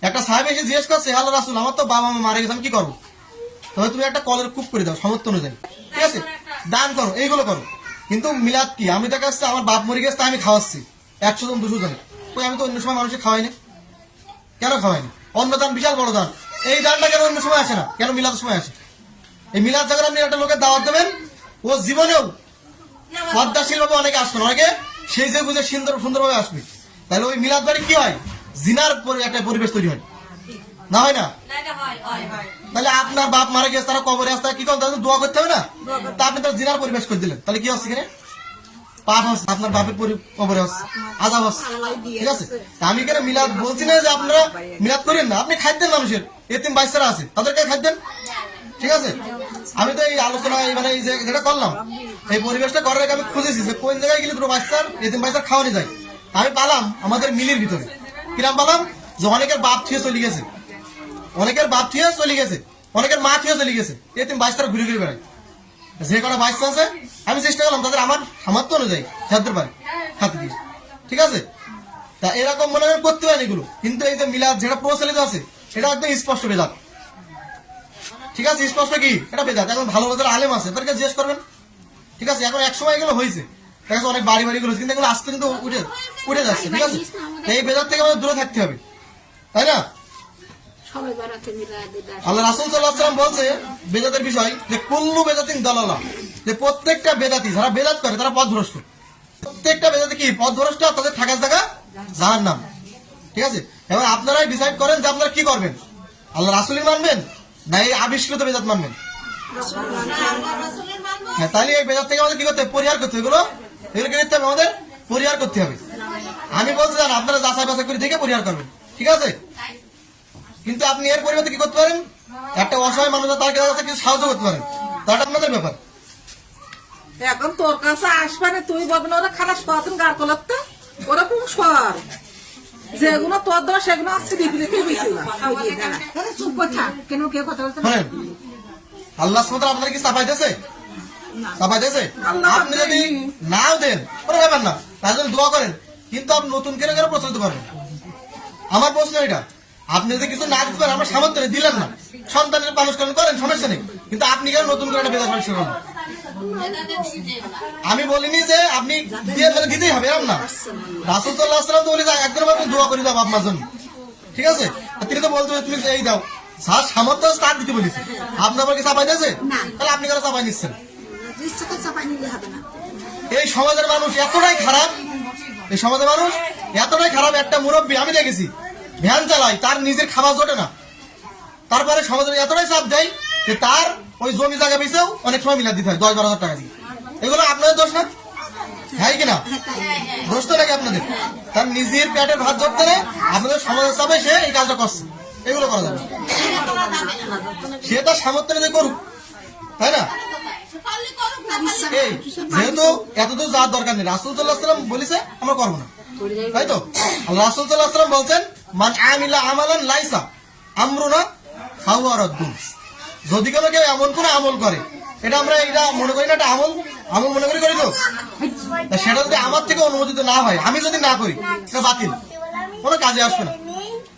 একটা সাহাবী এসে জিজ্ঞেস করছে, আল্লাহ রাসূল, আমার তো বাবা মা মারা গেছে, আমি কি করবো? তবে তুমি একটা কলের কূপ করে দাও সামর্থ্য অনুযায়ী, ঠিক আছে? দান করো, এইগুলো করো। কিন্তু মিলাদ কি? আমি দেখা যাচ্ছে আমার বাপ মরে গেছে, তাই আমি খাওয়াচ্ছি 100 জন 200 জনে। ওই আমি তো অন্য সময় মানুষকে খাওয়াইনি, কেন খাওয়াইনি? অন্য দান বিশাল বড় দান, এই দানটা কেন অন্য সময় আসে না, কেন মিলাদ সময় আসে? এই মিলাদ যখন আপনি একটা লোকের দাওয়াত দেবেন, ও জীবনেও পদ্মাশীল ভাবে অনেকে আসবে না, অনেকে সেই যে বুঝে সুন্দরভাবে আসবে। তাহলে ওই মিলাদ বাড়ি কি হয়? জিনার একটা পরিবেশ তৈরি হয় না, হয় না? তাহলে আপনার বাপ মারা গেছে, তারা কবরে আসতে কি করেন? তাদের দোয়া করতে হবে না? তা আপনি তার জিনার পরিবেশ করে দিলেন, তাহলে কি হচ্ছে? কিনে পাপ হচ্ছে, আপনার বাপের কবরে হচ্ছে, আযাব হচ্ছে, ঠিক আছে? আমি কেন মিলাদ বলছি না যে আপনারা মিলাদ করেন না, আপনি খাদ্যেন মানুষের এতিম বাচ্চারা আছে তাদেরকে খাদ্যেন, ঠিক আছে? আমি তো এই আলোচনা মানে এই যে যেটা করলাম, এই পরিবেশটা করার আগে আমি খুঁজেছি যে কোন জায়গায় গেলে দুটো বাচ্চার এতিম বাচ্চার খাওয়ানো যায়। আমি পালাম আমাদের মিলির ভিতরে। কিরাম পালাম? যে অনেকের বাপ থুয়ে চলে গেছে, অনেকের বাপ থুয়ে চলে গেছে, অনেকের মা থুয়ে চলে গেছে, এতিম বাচ্চারা ঘুরে ঘুরে বেড়ায়। যে কটা বাচ্চা আছে আমি চেষ্টা করলাম তাদের আমার সামর্থ্য অনুযায়ী খাদ্য পারে খাতে দিয়ে, ঠিক আছে? তা এরকম মনে হয় করতে পারেন এগুলো। কিন্তু এই যে মিলাদ যেটা প্রচলিত আছে, এটা একদম স্পষ্ট বেদাত, ঠিক আছে? স্পষ্ট কি এটা বেদাত। এখন ভালো বাজার আলেম আছে, তাদেরকে জিজ্ঞেস করবেন, ঠিক আছে? এখন এক সময় এগুলো হয়েছে, ঠিক আছে, অনেক বাড়ি গুলো, কিন্তু এগুলো আস্তে কিন্তু উঠে যাচ্ছে, ঠিক আছে? এই বেদাত থেকে আমাদের দূরে থাকতে হবে, তাই না? আল্লাহ রাসূল সাল্লাল্লাহু আলাইহি ওয়াসাল্লাম বলছে বেদাতের বিষয় যে কুল্লু বেদাতিন দালালা, যে প্রত্যেকটা বেদাতি যারা বেদাত করে তারা পথভ্রষ্ট। প্রত্যেকটা বেদাতি কি পথভ্রষ্ট, তাদের থাকার জায়গা জাহান্নাম, ঠিক আছে? এবার আপনারাই ডিসাইড করেন যে আপনারা কি করবেন, আল্লাহ রাসূলই মানবেন না এই আবিষ্কৃত বেদাত মানবেন? হ্যাঁ, তাহলে এই বেদাত থেকে আমাদের কি করতে হবে? পরিহার করতে হবে। এগুলোকে নিতে হবে, আমাদের পরিহার করতে হবে। আমি বলছি জান আপনারা যাচাই বাছাই করে দেখে পরিহার করবেন, ঠিক আছে? কিন্তু আপনি এর পরিবর্তে কি করতে পারেন? একটা অসহায় মানুষ তার কাছে কিছু সাহায্য করতে পারেন, তাটা আপনাদের ব্যাপার। এখন তোর কাছে আসবে না, তুই বলবি না ওরা খারাপ সদিন গার করতে ওরকম সর যেগুলো তোর দেওয়া সেগুলো আসছে দিবি বেশি চুপ কথা কেন কেউ কথা বলতে শোনেন, আল্লাহ সুবহানাহু আপনার কি চাপাই দিয়েছে? চাপাই দিয়েছে? আপনি যদি নাও দেন কোনো ব্যাপার না, তার জন্য দোয়া করেন, কিন্তু আপনি নতুন করে করে প্রচলিত করেন। আমার প্রশ্ন এটা, আপনি যদি কিছু না দিতে পারেন, আমরা সামর্থ্য নেই, দিলেন না, সন্তানের মানুষ করেন, সমস্যা নেই, কিন্তু আপনি কেন নতুন করে একটা বেদাত আবিষ্কার করেন? আমি বলিনি যে আপনি দিয়ে মানে দিতেই হবে, এরকম না। রাসূল সাল্লাল্লাহু আলাইহি ওয়াসাল্লাম তো বলে একদম আপনি দোয়া করে দাও আপনার জন্য, ঠিক আছে? আর তিনি তো বলতে তুমি এই দাও, যার সামর্থ্য আছে তার দিতে বলেছে। আপনি আবার কি চাপাই দিয়েছে? তাহলে আপনি কেন চাপাই নিচ্ছেন? এই সমাজের মানুষ এতটাই খারাপ, এই সমাজের মানুষ এতটাই খারাপ, একটা মুরব্বী আমি দেখেছি ভ্যান চালায়, তার নিজের খাবার জোটে না, তারপরে সমাজের এতটাই চাপ দেয় যে তার ওই জমি জায়গা বেচেও অনেক সময় মিলা দিতে হয় 10-12 হাজার টাকা দিয়ে। এগুলো আপনাদের দোষ না? হ্যাঁ কিনা? দোষ তো নাকি আপনাদের? তার নিজের পেটের ভাত জোটতে নেই, আপনাদের সমাজের চাপে সে এই কাজটা করছে, এগুলো করা যাবে? সে তার সামর্থ্য নিয়ে করুক, তাই না? এই যেহেতু এতদূর যাওয়ার দরকার নেই, রাসূল সাল্লাল্লাহু আলাইহি ওয়াসাল্লাম বলেছে আমরা করবো না, তাই তো? রাসূল সাল্লাল্লাহু আলাইহি ওয়াসাল্লাম বলছেন মান আমিলা আমালান লাইসা আমরুনা ফাহুয়া রাদ্দুন। যদি কেউ এমন কোন আমল করে, এটা আমরা এটা মনে করি না, এটা আমল মনে করি তো, সেটা যদি আমার থেকে অনুমোদিত না হয়, আমি যদি না করি, সেটা বাতিল, কোনো কাজে আসবে না।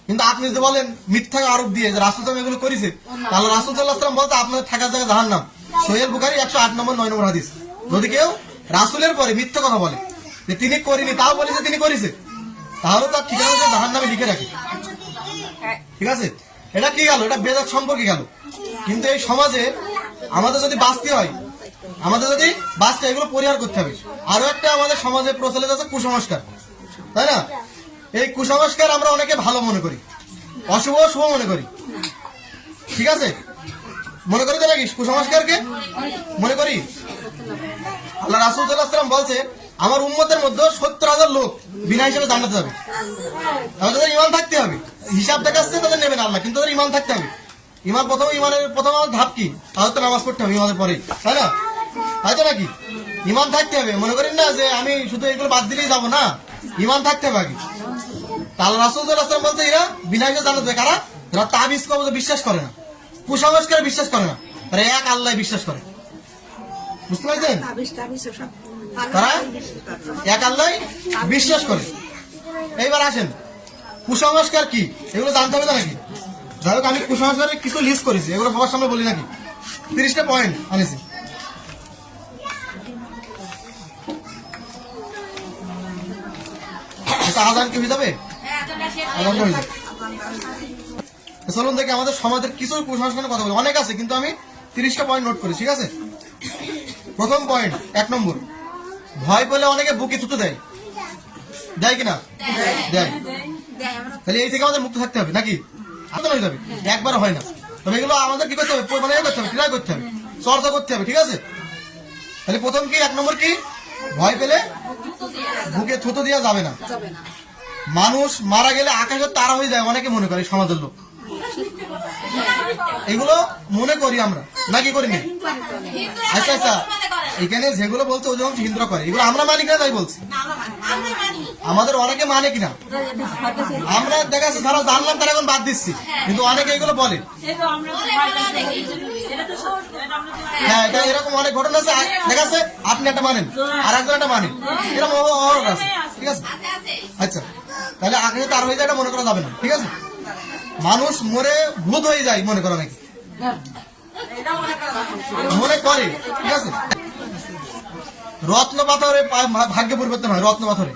কিন্তু আপনি যদি বলেন মিথ্যা আরোপ দিয়ে যে রাসূল সাল্লাল্লাহু এগুলো করেছে, তাহলে রাসূল সাল্লাল্লাহু আলাইহি ওয়াসাল্লাম বলতে আপনাদের থাকার জায়গা জাহান্নাম। সহিহ বুখারী 108 নম্বর 9 নম্বর হাদিস। যদি কেউ রাসূলের পরে মিথ্যা কথা বলে যে তিনি করিনি, তাও বলেছে তিনি করেছে, তাহলে তার ঠিকানা জাহান্নামে লিখে রাখে, ঠিক আছে? এটা কি গেল? এটা বেদাত সম্পর্কে গেল। কিন্তু এই সমাজে আমাদের যদি বাঁচতে হয়, এগুলো পরিহার করতে হবে। আরো একটা আমাদের সমাজে প্রচলিত আছে কুসংস্কার, তাই না? এই কুসংস্কার আমরা অনেকে ভালো মনে করি, অশুভ শুভ মনে করি, ঠিক আছে? মনে করি তো নাকি কুসংস্কারকে মনে করি? আল্লাহ রাসূল সাল্লাল্লাহু আলাইহি ওয়াসাল্লাম বলছে আমার উম্মতের মধ্যে 70,000 লোক বিনা হিসাবে জান্নাতে যাবে। তাদের ঈমান থাকতে হবে, হিসাব দেখাচ্ছে তাদের নেবেন আল্লাহ, কিন্তু তাদের ঈমান থাকতে হবে। ইমানের প্রথম ধাপ কি? তাহলে তো নামাজ পড়তে হবে ইমানের পরে, তাই না? তাই তো নাকি? ঈমান থাকতে হবে। মনে করেন না যে আমি শুধু এগুলো বাদ দিলেই যাবো না, ঈমান থাকতে হবে আগে। তাহলে রাসূল সাল্লাল্লাহু আলাইহি ওয়াসাল্লাম বলছে এরা বিনা হিসাবে জান্নাতে যাবে। কারা? যারা তাবিজ কবজে বিশ্বাস করে না, কুসংস্কারে বিশ্বাস করে না, তারা এক আল্লাহ বিশ্বাস করে। বুঝতে পারছেন? তারা এক আল্লাহ বিশ্বাস করে। এইবার আসেন কুসংস্কার কি, এগুলো জানতে হবে না নাকি? যাই হোক, আমি কুসংস্কারের কিছু লিস্ট করেছি, এগুলো সবার সামনে বলি নাকি? 30টা পয়েন্ট আনেছি। আজান কি হয়ে যাবে? আজান হয়ে যাবে। চলুন দেখি আমাদের সমাজের কিছু কুসংস্কারের কথা বলি, অনেক আছে কিন্তু আমি 30টা পয়েন্ট নোট করি, ঠিক আছে? প্রথম পয়েন্ট, 1 নম্বর, ভয় পেলে অনেকে বুকে থুতু দেয়, দেয় কিনা? দেয়। তাহলে এই থেকে আমাদের মুক্ত থাকতে হবে নাকি? হয়ে যাবে, একবার হয় না। তবে এগুলো আমাদের কি করতে হবে? মানে করতে হবে, ক্রিয়া করতে হবে, চর্চা করতে হবে, ঠিক আছে? তাহলে প্রথম কি, 1 নম্বর কি? ভয় পেলে বুকে থুতু দেওয়া যাবে না। মানুষ মারা গেলে আকাশের তারা হয়ে যায় অনেকে মনে করে, সমাজের লোক। এগুলো মনে করি আমরা, নাকি করিনি? আচ্ছা আচ্ছা, এখানে যেগুলো বলছে ওই যেমন হিন্দুরা করে, এগুলো আমরা মানি কিনা তাই বলছি। আমাদের অনেকে মানে কিনা আমরা দেখা যাচ্ছে যারা জানলাম তারা এখন বাদ দিচ্ছি, কিন্তু অনেকে এগুলো বলে। হ্যাঁ, এটা এরকম অনেক ঘটনা আছে, দেখা যাচ্ছে আপনি একটা মানেন আর একজন একটা মানেন, এরকম আছে, ঠিক আছে? আচ্ছা, তাহলে আকাশে তার হয়ে যায় এটা মনে করা যাবে না, ঠিক আছে? মানুষ মরে ভূত হয়ে যায় মনে করা নাকি? মনে করে, ঠিক আছে? রত্ন পাথরে ভাগ্য পরিবর্তন হয়, রত্ন পাথরে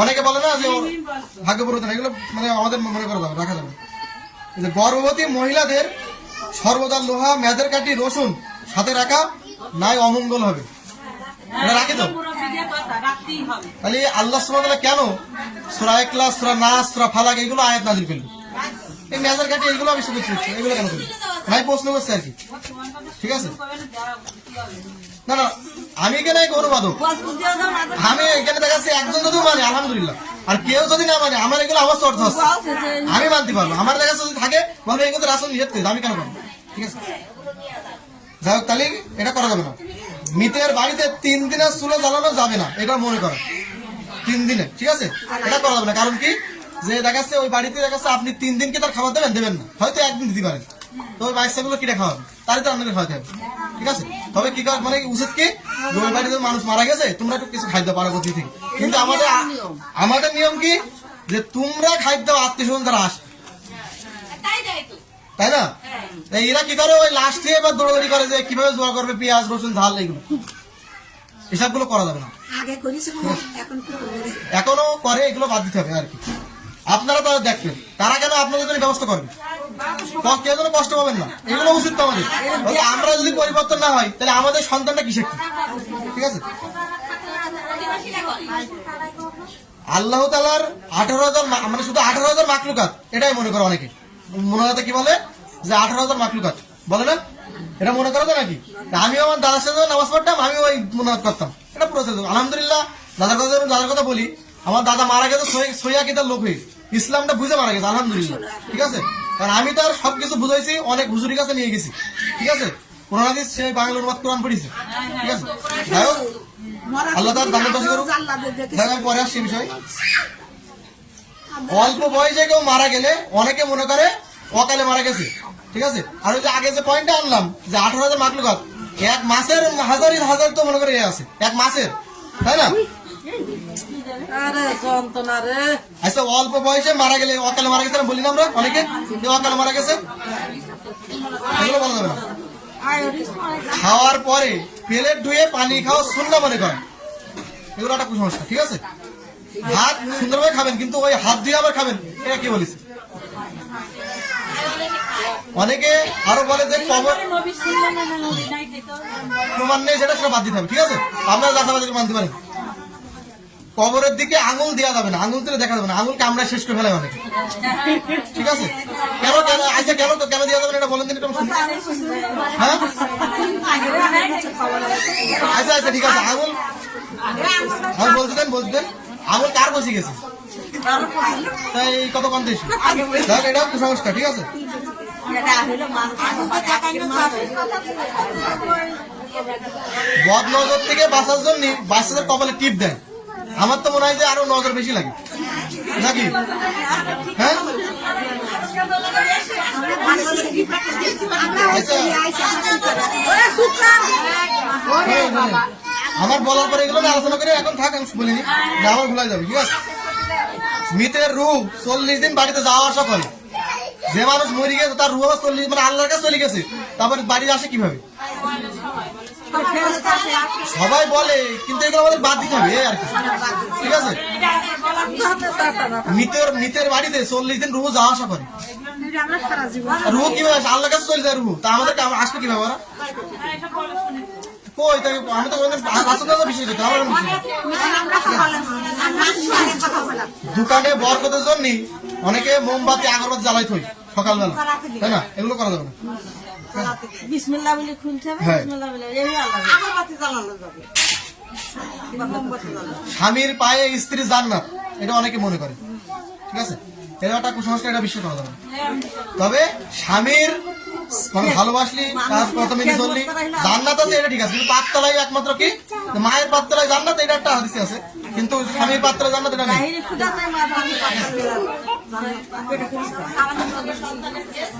অনেকে বলে না যে ভাগ্য পরিবর্তন, এগুলো মানে আমাদের মনে করা যাবে, রাখা যাবে। গর্ভবতী মহিলাদের সর্বদা লোহা, মেদের কাঠি, রসুন সাথে রাখা নাই অমঙ্গল হবে, রাখি তো। তাহলে আল্লাহ সুবহানাহু ওয়া তাআলা কেন সূরা ইখলাস, সূরা নাস, সূরা ফালাক এগুলো আয়াত নাযিল করলেন? এই মেজার ঘাটে এইগুলো বেশি করছে, এগুলো কেন করি ভাই প্রশ্ন করছে আর কি, ঠিক আছে। না না আমি এখানে অনুবাদক, আমি এখানে দেখাচ্ছি একজন যদি মানে আলহামদুলিল্লাহ, আর কেউ যদি না মানে আমার এগুলো আমার চর্চা হচ্ছে, আমি মানতে পারবো। আমার দেখাচ্ছে যদি থাকে বলবে এগুলো রাসূল নিষেধ করেছে, আমি কেন পারবো, ঠিক আছে। যাই হোক তাহলে এটা করা যাবে না। মৃতের বাড়িতে 3 দিনের চুলো জ্বালানো যাবে না, এটা মনে করো 3 দিনে, ঠিক আছে, এটা করা যাবে না। কারণ কি যে দেখাচ্ছে ওই বাড়িতে দেখাচ্ছে আপনি 3 দিন কি তার খাবার দেবেন, দেবেন না, হয়তো 1 দিন দিতে পারেন, তো ওই বাচ্চাগুলো কিনে খাওয়াবে, তারই তো আপনাকে খাওয়াতে হবে, ঠিক আছে। তবে কি মানে উচিত কি ওই বাড়িতে মানুষ মারা গেছে তোমরা একটু কিছু খাদ্য পারো গতি থেকে, কিন্তু আমাদের নিয়ম কি যে তোমরা খাদ্য আত্মীয় স্বজন যারা আসবে, তাই না। এরা কি করে ওই লাস্ট দিয়ে এবার দৌড়াদৌড়ি করে যে কিভাবে জোয়া করবে, পেঁয়াজ রসুন ঝাল এগুলো, এসবগুলো করা যাবে না। এখনো করে, এগুলো বাদ দিতে হবে আর কি। আপনারা তো দেখবেন তারা কেন আপনাদের জন্য ব্যবস্থা করবে, কেউ যেন কষ্ট পাবেন না, এগুলো উচিত তো আমাদের। আমরা যদি পরিবর্তন না হয় তাহলে আমাদের সন্তানটা কি শিখবে, ঠিক আছে। আল্লাহ তাআলার 18,000 মানে শুধু 18,000 মাখলুকাত, এটাই মনে করে অনেকে, মনে হয় কি বলে যে 18,000 মাখলুকাত বলে না, এটা মনে করো তো নাকি। আমিও আমার দাদার সাথে নামাজ পড়তাম, আমি ওই মনে করতাম, এটা প্রসেস। আলহামদুলিল্লাহ দাদার কথা বলি, আমার দাদা মারা গেছে সহিয়া কিতার লোক হয়ে, ইসলামটা বুঝে মারা গেছে আলহামদুলিল্লাহ, ঠিক আছে। কারণ আমি তো আর সবকিছু বুঝাইছি, অনেক হুজুরের কাছে নিয়ে গেছি, ঠিক আছে। কোরআন হাদিস সে বাংলা অনুবাদ কোরআন পড়িছে, ঠিক আছে। যাই হোক আল্লাহ তাআলা দান বাসী করুক। আমি পরে আসছি বিষয়। অল্প বয়সে কেউ মারা গেলে অনেকে মনে করে অকালে মারা গেছে, ঠিক আছে। আর ওই যে আগে যে পয়েন্টটা আনলাম যে 18,000 মাখলুকাত, 1 মাসের হাজার তো মনে করে আছে 1 মাসের, তাই না। আচ্ছা অল্প বয়সে মারা গেলে অকালে মারা গেছে বলি না আমরা অনেকে, অকালে মারা গেছে, এগুলো বলা যাবে না। খাওয়ার পরে প্লেট ধুয়ে পানি খাওয়া সুন্নাহ মনে করেন, এগুলো একটা কুসংস্কার, ঠিক আছে। হাত সুন্দরভাবে খাবেন, কিন্তু ওই হাত দিয়ে আবার খাবেন, এটা কি বলিস। অনেকে আরো বলে যে কবর প্রমাণ নেই, সেটা বাদ দিতে হবে, ঠিক আছে। আপনারা যাচাবাজি মানতে পারেন। কবরের দিকে আঙুল দেওয়া যাবে না, আঙুল তুলে দেখা যাবে না, আঙুল কামড়া শেষ করে ফেলায় অনেকে, ঠিক আছে। কেন আচ্ছা কেন দেওয়া যাবে না এটা বলেন দিন, হ্যাঁ আচ্ছা আচ্ছা ঠিক আছে। আঙুল আমি বলতে দেন আঙুল কার বসে গেছে, তাই কত কম দেশ, এটাও কুসংস্কার, ঠিক আছে। বদ নজর থেকে বাঁচার জন্য বাচ্চাদের কপালে টিপ দেয়, আমার তো মনে হয় যে আরো নজর বেশি লাগে নাকি, হ্যাঁ। আমার বলার পরে এগুলো আলোচনা করে এখন থাক, আমি বলিনি না, আমার ভুলাই যাবে, ঠিক আছে। মৃতের রূহ 40 দিন বাড়িতে যাওয়া আসা করে, যে মানুষ মরে গেছে তার রূহ 40 মানে আল্লাহর কাছে চলে গেছে, তারপরে বাড়ি আসে কিভাবে সবাই বলে, কিন্তু এগুলো আমাদের বাদ দিতে হবে আর কি, ঠিক আছে। মৃতের বাড়িতে 40 দিন রূহ যাওয়া আসা করে, রূহ কিভাবে আসে, আল্লাহর কাছে চলে যায় রূহ, তা আমাদের আসবে কিভাবে ওরা, কই তাই আমি তো বিষয় দিতে আমার দোকানে বরকতের জন্য অনেকে মোমবাতি আগরবাতি জ্বালাই থই সকালবেলা, তাই না, এগুলো করা যাবে না। বিসমিল্লাহ বলে খুলতে হবে, বিসমিল্লাহ বলে আগরবাতি জ্বালানো যাবে। স্বামীর পায়ে স্ত্রী জান্নাত, এটা অনেকে মনে করে, ঠিক আছে। এটা একটা কুসংস্কার, এটা বিশ্বাস করা যাবে না। তবে স্বামীর মানে ভালোবাসলি তার প্রথমে কি চললি জান্নাত আছে, এটা ঠিক আছে, কিন্তু পাততলায় একমাত্র কি মায়ের পাততলায় জান্নাত, এটা একটা হাদিসে আছে, কিন্তু স্বামীর পাততলায় জান্নাত এটা নেই।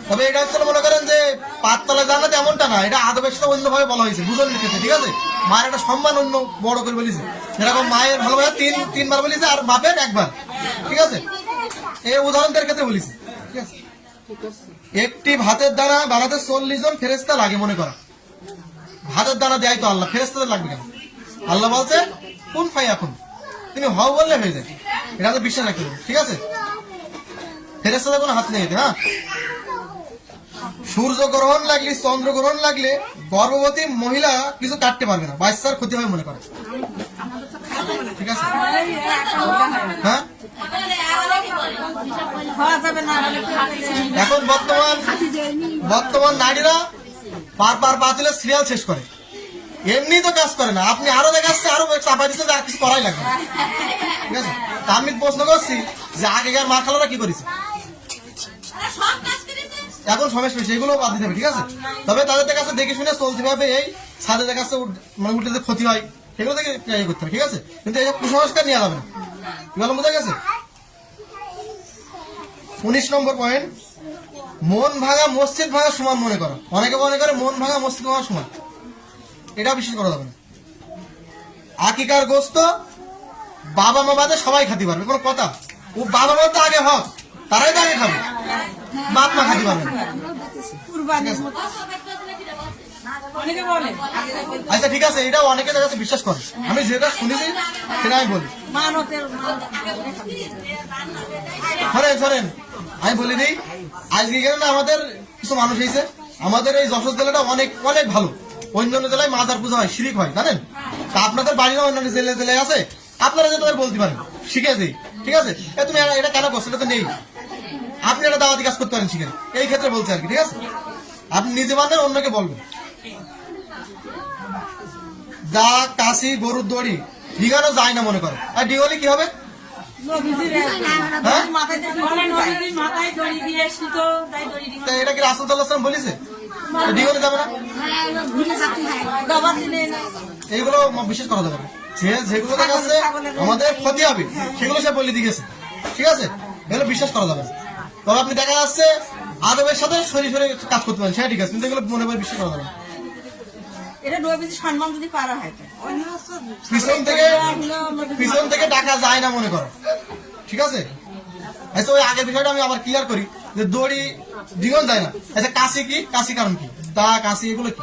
তবে এটা হচ্ছে মনে করেন যে পাততলায় জান্নাত এমনটা না, এটা আদবের সাথে অন্যভাবে বলা হয়েছে বুঝলেন ক্ষেত্রে, ঠিক আছে। মায়ের একটা সম্মান অন্য বড় করে বলেছে, যেরকম মায়ের ভালোবাসা 3বার বলেছে আর বাপের 1বার, ঠিক আছে। এই উদাহরণের ক্ষেত্রে বলেছে, ঠিক আছে। একটি ভাতের দানা বানাতে 40 জন ফেরেশতা লাগে মনে করা, ভাতের দানা দেয় তো আল্লাহ, ফেরেশতাদের লাগবে কেন? আল্লাহ বলছে কোন ফাই এখন তিনি হও বললে হয়ে যায়, এটা তো বিশ্বাস রাখতে হবে, ঠিক আছে। ফেরেশতাদের কোনো হাত নেই এতে, হ্যাঁ। সূর্য গ্রহণ লাগলে চন্দ্র গ্রহণ লাগলে গর্ভবতী মহিলা কিছু কাটতে পারবে না, বাচ্চার ক্ষতি হবে মনে করে, ঠিক আছে, হ্যাঁ। হওয়া যাবে না। এখন বর্তমান নারীরা পা তুলে সিরিয়াল শেষ করে, এমনি তো কাজ করে না, আপনি আরো দেখাচ্ছে, আরো চাপা দিচ্ছে, আর কিছু করাই লাগবে না। ঠিক আছে, তা আমি প্রশ্ন করছি যে আগেকার মা খালারা কি করেছে, এখন সমস্যা সেগুলো বাদ দিতে হবে। ঠিক আছে, তবে তাদের কাছে দেখে শুনে চলতে হবে। এই ছাদের কাছে মানে উঠে যে ক্ষতি হয় সেগুলো থেকে ট্রাই করতে হবে। ঠিক আছে, কিন্তু এই কুসংস্কার নেওয়া যাবে না। কি বললাম, বোঝা গেছে? 19 নম্বর পয়েন্ট, মন ভাঙা মসজিদ ভাঙা সমান মনে করো। অনেকে মনে করে মন ভাঙা মসজিদ ভাঙা সমান, এটা বিশ্বাস করা যাবে না। আকিকার গোস্ত বাবা মা বাদে সবাই খাতে পারবে, কোনো কথা। ও বাবা মা তো আগে হক, তারাই তো আগে খাবে, বাপ মা খাতে পারবে না। আচ্ছা ঠিক আছে, এটা অনেকে কাছে বিশ্বাস করে, আমি যেটা শুনেছি সেটা আমি বলি। শোনেন আমি বলে দিই, আজকে না আমাদের কিছু মানুষ হয়েছে, আমাদের এই যশোর জেলাটা অনেক অনেক ভালো। অন্যান্য জেলায় মাজার পূজা হয়, শিরিক হয়, জানেন? তা আপনাদের বাড়ির অন্যান্য জেলায় আছে, আপনারা যে তাদের বলতে পারেন শিখেছি। ঠিক আছে, তুমি এটা কেন করছো, এটা তো নেই, আপনি একটা দাওয়াতি কাজ করতে পারেন শিখে, এই ক্ষেত্রে বলছে আর কি। ঠিক আছে, আপনি নিজে মানবেন, অন্যকে বলবেন। দা কাশি গরুর দড়ি ডিগানো যায় না মনে করো, আর ডিগলি কি হবে? এটা কি রাসূল সাল্লাল্লাহু আলাইহি ওয়াসাল্লাম বলেছে ডিগলে যাবে না? এইগুলো বিশেষ করা যাবে না। যেগুলো দেখাচ্ছে আমাদের ক্ষতি হবে সেগুলো সে বলে দিয়েছে। ঠিক আছে, এগুলো বিশ্বাস করা যাবে না। তবে আপনি দেখা যাচ্ছে আদবের সাথে সরি সরে কাজ করতে পারেন, সেটা ঠিক আছে, কিন্তু এগুলো মনে করে বিশ্বাস করা যাবে না। পিছন থেকে টাকা যায় না মনে করো। ঠিক আছে, আচ্ছা ওই আগের বিষয়টা আমি আবার ক্লিয়ার করি যে দড়ি ডিগন যায় না। আচ্ছা কাশি কি, কাশি কারণ কি, দা কাশি এগুলো কি?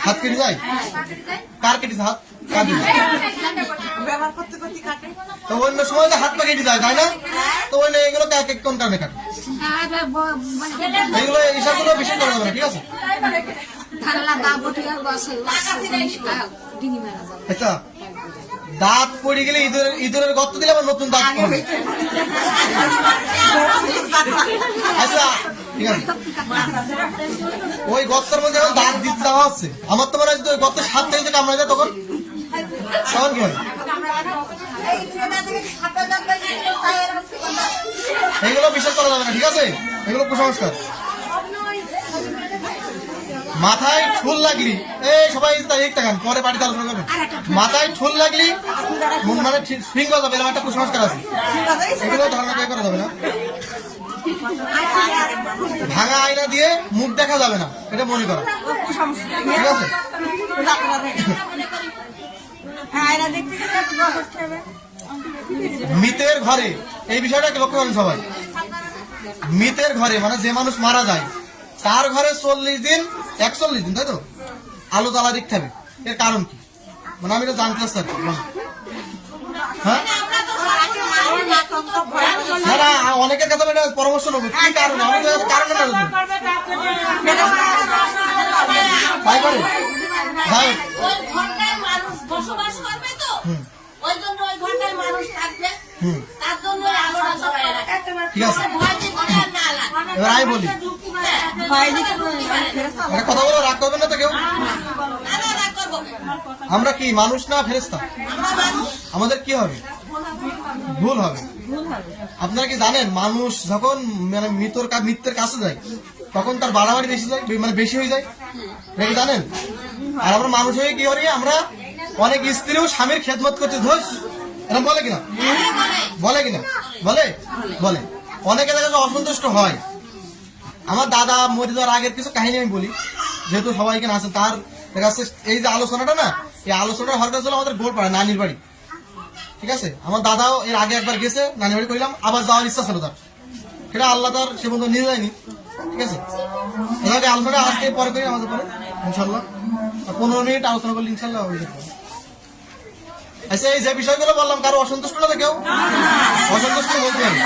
হাত কেটে যায়, কার কেটেছে হাত? তো অন্য সময় তো হাত পা কেটে যায়, তাই না? তো অন্য এগুলো কোন কারণে কাটে? এগুলো এইসবগুলো বেশি করা যাবে না। ঠিক আছে, আচ্ছা দাঁত পড়ে গেলে ইঁদুরের গর্ত দিলে আবার নতুন দাঁত পড়বে। আচ্ছা ঠিক আছে, ওই গর্তের মধ্যে যখন দাঁত দিতে যাওয়া হচ্ছে, আমার তো মনে হয় ওই গর্তের সাত থেকে কামড়ে যায়, তখন তখন কি হয়? এগুলো বিশ্বাস করা যাবে না। ঠিক আছে, এগুলো কুসংস্কার। মাথায় ঠুল লাগলি, এই সবাই তাকান, পরে বাড়িতে আলোচনা করবেন। মাথায় ঠুল লাগলি মানে ফিং বাজাবে, এরকম একটা কুসংস্কার আছে, এগুলো ধারণা করা যাবে না। ভাঙা আয়না দিয়ে মুখ দেখা যাবে না, এটা মনে করো। ঠিক আছে, মৃতের ঘরে এই বিষয়টাকে লক্ষ্য করেন সবাই। মৃতের ঘরে মানে যে মানুষ মারা যায় তার ঘরে 41 দিন, তাই তো আলো জ্বালা দেখতে হবে। এর কারণ কি, মানে আমি এটা জানতে চাচ্ছি। হ্যাঁ না, অনেকের কাছে আমি পরামর্শ নেবো কি কারণে, আমি কারণে ঠিক আছে। এবার আমি বলি, কথা বলো, রাগ করবেন না তো কেউ? আমরা কি মানুষ না ফেরেশতা? আমাদের কি হবে? ভুল হবে। আপনারা কি জানেন মানুষ যখন মানে মৃত্যুর কাছে যায় তখন তার বাড়াবাড়ি বেশি যায়, মানে বেশি হয়ে যায়, এটা কি জানেন? আর আমরা মানুষ হয়ে কি করি, আমরা অনেক স্ত্রীও স্বামীর খেদমত করতে ধোস, এরকম বলে কিনা? বলে কিনা? বলে। অনেকে দেখা যায় অসন্তুষ্ট হয়। আমার দাদা মরে যাওয়ার আগের কিছু কাহিনী আমি বলি, যেহেতু সবাই এখানে আছে। তার দেখা যাচ্ছে এই যে আলোচনাটা না, এই আলোচনাটা হওয়ার ছিল আমাদের গোলপাড়া নানির বাড়ি। ঠিক আছে, আমার দাদাও এর আগে একবার গেছে, নানির বাড়ি করিলাম, আবার যাওয়ার ইচ্ছা ছিল তার, সেটা আল্লাহ তার সে বন্ধু নিয়ে যায়নি। ঠিক আছে, এভাবে আলোচনা আজকে পরে করি আমাদের পরে ইনশাল্লাহ, 15 মিনিট আলোচনা করলে ইনশাল্লাহ হয়ে যাবে। আচ্ছা এই যে বিষয়গুলো বললাম, কারো অসন্তুষ্ট না তো কেউ? অসন্তুষ্ট বলতে হবে।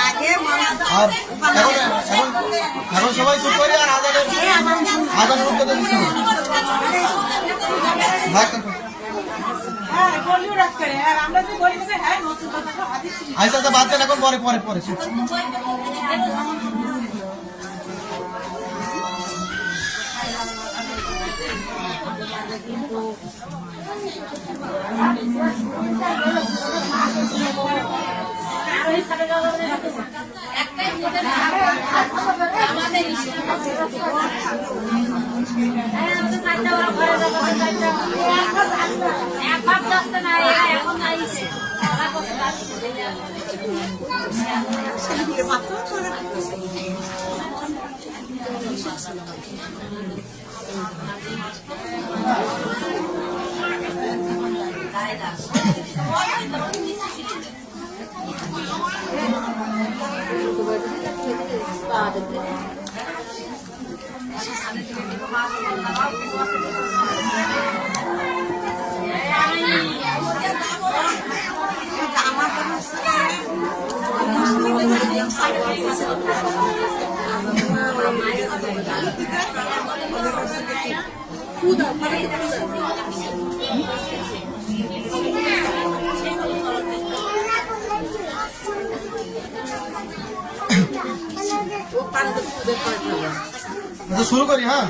আগে মনে আর এখন সবাই চুপ করি আর আজান রূপ করতে দিচ্ছি না। ভাগ করো। আচ্ছা আচ্ছা বাদ দেন, এখন পরে পরে পরে চুপ। শুরু করি। হ্যাঁ